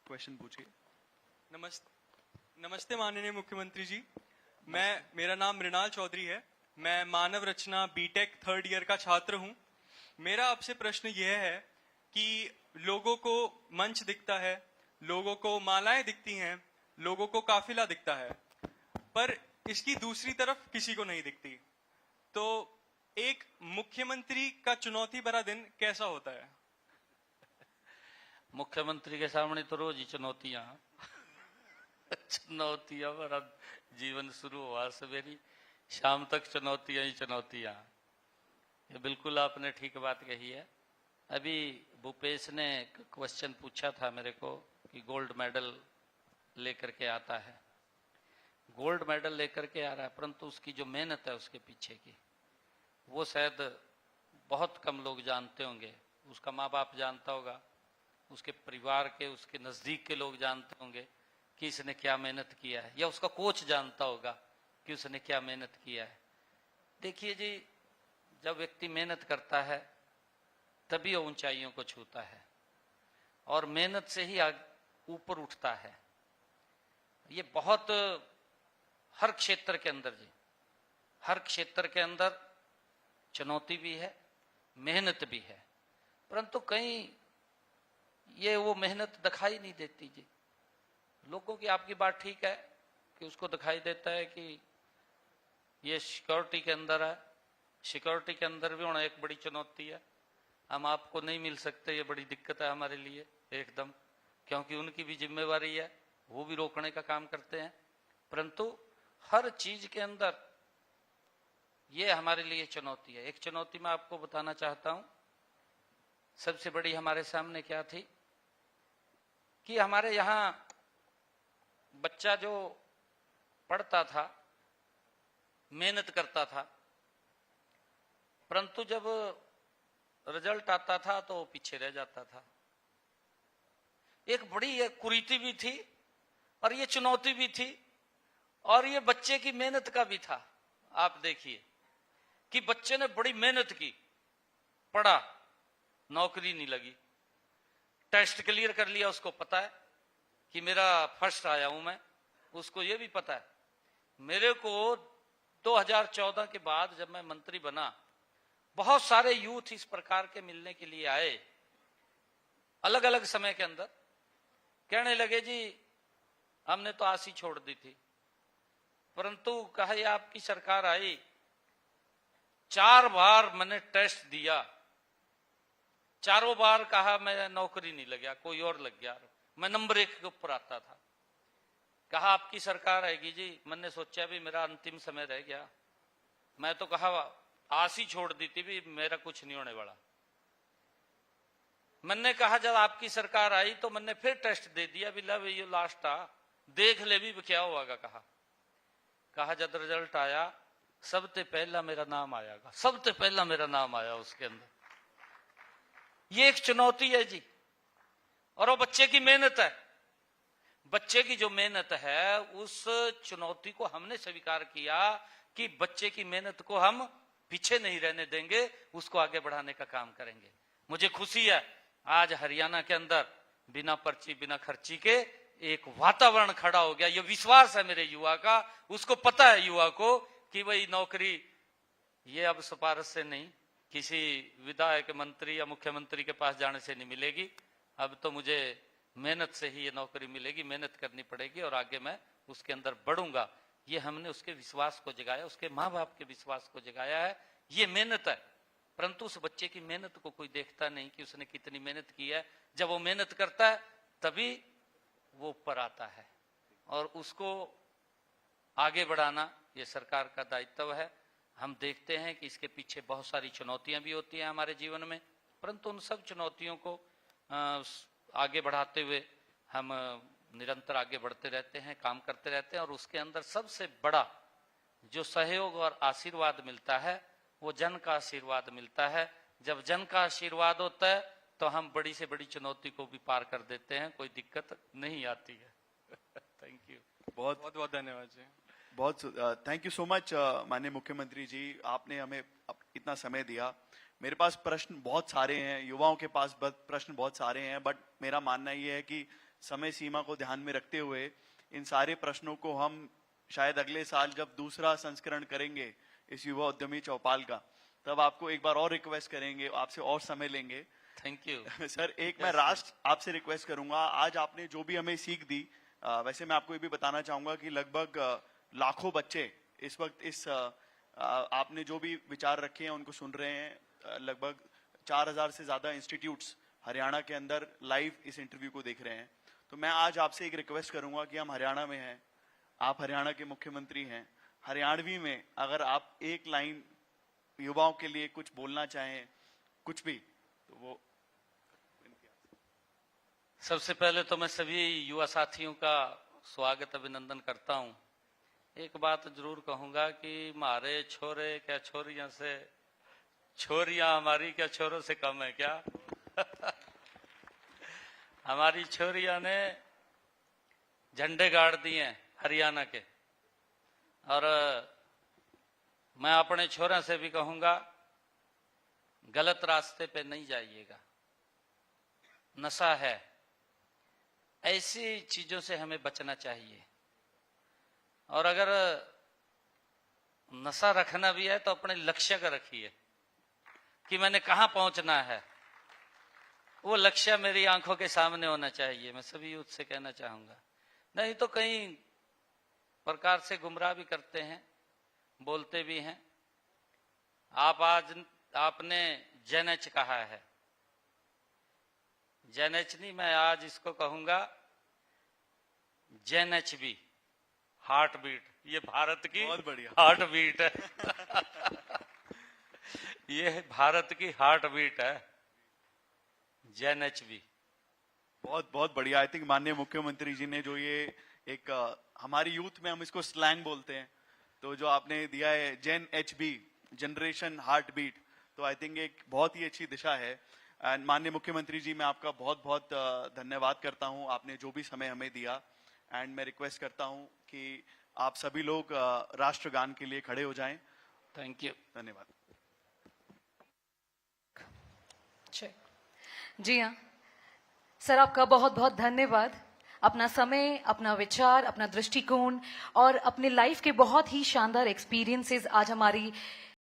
क्वेश्चन पूछिए। नमस्ते माननीय मुख्यमंत्री जी, मेरा नाम मृणाल चौधरी है। मैं मानव रचना बीटेक 3rd ईयर का छात्र हूं। मेरा आपसे प्रश्न यह है कि लोगों को मंच दिखता है, लोगों को मालाएं दिखती हैं, लोगों को काफिला दिखता है, पर इसकी दूसरी तरफ किसी को नहीं दिखती। तो एक मुख्यमंत्री का चुनौती भरा दिन कैसा होता है? मुख्यमंत्री के सामने तो रोज ही चुनौतियां चुनौतियां भरा जीवन शुरू हुआ, सवेरी शाम तक चुनौतियां ही चुनौतियां। ये बिल्कुल आपने ठीक बात कही है। अभी भूपेश ने क्वेश्चन पूछा था मेरे को कि गोल्ड मेडल लेकर के आता है, गोल्ड मेडल लेकर के आ रहा है, परंतु उसकी जो मेहनत है उसके पीछे की, वो शायद बहुत कम लोग जानते होंगे। उसका माँ बाप जानता होगा, उसके परिवार के, उसके नजदीक के लोग जानते होंगे कि इसने क्या मेहनत किया है, या उसका कोच जानता होगा कि उसने क्या मेहनत किया है। देखिए जी, जब व्यक्ति मेहनत करता है तभी वो ऊंचाइयों को छूता है, और मेहनत से ही ऊपर उठता है। ये बहुत हर क्षेत्र के अंदर जी, हर क्षेत्र के अंदर चुनौती भी है, मेहनत भी है, परंतु कहीं ये वो मेहनत दिखाई नहीं देती जी। लोगों की आपकी बात ठीक है कि उसको दिखाई देता है कि ये सिक्योरिटी के अंदर है, सिक्योरिटी के अंदर भी होना एक बड़ी चुनौती है, हम आपको नहीं मिल सकते, ये बड़ी दिक्कत है हमारे लिए एकदम, क्योंकि उनकी भी जिम्मेवारी है, वो भी रोकने का काम करते हैं। परंतु हर चीज के अंदर ये हमारे लिए चुनौती है। एक चुनौती मैं आपको बताना चाहता हूं, सबसे बड़ी हमारे सामने क्या थी कि हमारे यहां बच्चा जो पढ़ता था, मेहनत करता था, परंतु जब रिजल्ट आता था तो वो पीछे रह जाता था। एक बड़ी ये कुरीति भी थी और ये चुनौती भी थी और ये बच्चे की मेहनत का भी था। आप देखिए कि बच्चे ने बड़ी मेहनत की, पढ़ा, नौकरी नहीं लगी, टेस्ट क्लियर कर लिया, उसको पता है कि मेरा फर्स्ट आया हूं मैं, उसको ये भी पता है। मेरे को 2014 के बाद जब मैं मंत्री बना, बहुत सारे यूथ इस प्रकार के मिलने के लिए आए अलग अलग समय के अंदर, कहने लगे जी हमने तो आस ही छोड़ दी थी, परंतु कहा ये आपकी सरकार आई, 4 बार मैंने टेस्ट दिया, चारों बार कहा मैं नौकरी नहीं लग गया, कोई और लग गया, मैं नंबर 1 के ऊपर आता था। कहा आपकी सरकार आएगी जी, मैंने सोचा भी मेरा अंतिम समय रह गया, मैं तो कहा आस ही छोड़ दी थी भी मेरा कुछ नहीं होने वाला। मैंने कहा जब आपकी सरकार आई तो मैंने फिर टेस्ट दे दिया, भी लब ये लास्ट आ, देख ले भी क्या होगा। कहा जब रिजल्ट आया सबसे पहला मेरा नाम आएगा, सबसे पहला मेरा नाम आया उसके अंदर। ये एक चुनौती है जी, और वो बच्चे की मेहनत है। बच्चे की जो मेहनत है उस चुनौती को हमने स्वीकार किया कि बच्चे की मेहनत को हम पीछे नहीं रहने देंगे, उसको आगे बढ़ाने का काम करेंगे। मुझे खुशी है आज हरियाणा के अंदर बिना पर्ची बिना खर्ची के एक वातावरण खड़ा हो गया। ये विश्वास है मेरे युवा का, उसको पता है युवा को कि भाई नौकरी ये अब सिफारिश से नहीं, किसी विधायक मंत्री या मुख्यमंत्री के पास जाने से नहीं मिलेगी, अब तो मुझे मेहनत से ही ये नौकरी मिलेगी, मेहनत करनी पड़ेगी और आगे मैं उसके अंदर बढ़ूंगा। ये हमने उसके विश्वास को जगाया, उसके माँ बाप के विश्वास को जगाया है। ये मेहनत है, परंतु उस बच्चे की मेहनत को कोई देखता नहीं कि उसने कितनी मेहनत की है। जब वो मेहनत करता है तभी वो ऊपर आता है, और उसको आगे बढ़ाना ये सरकार का दायित्व है। हम देखते हैं कि इसके पीछे बहुत सारी चुनौतियां भी होती हैं हमारे जीवन में, परंतु उन सब चुनौतियों को आगे बढ़ाते हुए हम निरंतर आगे बढ़ते रहते हैं, काम करते रहते हैं। और उसके अंदर सबसे बड़ा जो सहयोग और आशीर्वाद मिलता है वो जन का आशीर्वाद मिलता है। जब जन का आशीर्वाद होता है तो हम बड़ी से बड़ी चुनौती को भी पार कर देते हैं, कोई दिक्कत नहीं आती है। Thank you. बहुत बहुत धन्यवाद जी। बहुत थैंक यू सो मच माननीय मुख्यमंत्री जी, आपने हमें इतना समय दिया। मेरे पास प्रश्न बहुत सारे हैं, युवाओं के पास प्रश्न बहुत सारे हैं, बट मेरा मानना ये है कि समय सीमा को ध्यान में रखते हुए इन सारे प्रश्नों को हम शायद अगले साल जब दूसरा संस्करण करेंगे इस युवा उद्यमी चौपाल का, तब आपको एक बार और रिक्वेस्ट करेंगे, आपसे और समय लेंगे। Thank you sir. एक मैं राष्ट्र आपसे रिक्वेस्ट करूंगा, आज आपने जो भी हमें सीख दी, वैसे मैं आपको ये भी बताना चाहूंगा कि लगभग लाखों बच्चे इस वक्त इस आपने जो भी विचार रखे हैं उनको सुन रहे हैं। लगभग 4000 से ज्यादा इंस्टीट्यूट्स हरियाणा के अंदर लाइव इस इंटरव्यू को देख रहे हैं। तो मैं आज आपसे एक रिक्वेस्ट करूंगा कि हम हरियाणा में हैं, आप हरियाणा के मुख्यमंत्री हैं, हरियाणवी में अगर आप एक लाइन युवाओं के लिए कुछ बोलना चाहें, कुछ भी, तो वो। सबसे पहले तो मैं सभी युवा साथियों का स्वागत अभिनंदन करता हूं। एक बात जरूर कहूंगा कि हमारे छोरे क्या छोरियां से, छोरियां हमारी क्या छोरों से कम है क्या? हमारी छोरियां ने झंडे गाड़ दिए हरियाणा के, और मैं अपने छोरों से भी कहूंगा गलत रास्ते पे नहीं जाइएगा। नशा है, ऐसी चीजों से हमें बचना चाहिए। और अगर नशा रखना भी है तो अपने लक्ष्य का रखिए कि मैंने कहां पहुंचना है, वो लक्ष्य मेरी आंखों के सामने होना चाहिए। मैं सभी यूथ से कहना चाहूंगा, नहीं तो कई प्रकार से गुमराह भी करते हैं, बोलते भी हैं। आपने जेनएच कहा है, जेनएच नहीं, मैं आज इसको कहूंगा जेनएच भी, हार्ट बीट। ये भारत की बहुत बढ़िया हार्ट बीट है। ये भारत की हार्ट बीट है, जेनएच भी। बहुत बहुत बढ़िया। आई थिंक माननीय मुख्यमंत्री जी ने जो ये एक हमारी यूथ में हम इसको स्लैंग बोलते हैं, तो जो आपने दिया है Gen H B, generation heart beat, तो आई थिंक एक बहुत ही अच्छी दिशा है। एंड माननीय मुख्यमंत्री जी, मैं आपका बहुत बहुत धन्यवाद करता हूं, आपने जो भी समय हमें दिया। एंड मैं रिक्वेस्ट करता हूं कि आप सभी लोग राष्ट्रगान के लिए खड़े हो जाएं। Thank you. धन्यवाद। जी हाँ सर, आपका बहुत बहुत धन्यवाद। अपना समय, अपना विचार, अपना दृष्टिकोण और अपने लाइफ के बहुत ही शानदार एक्सपीरियंसेस आज हमारी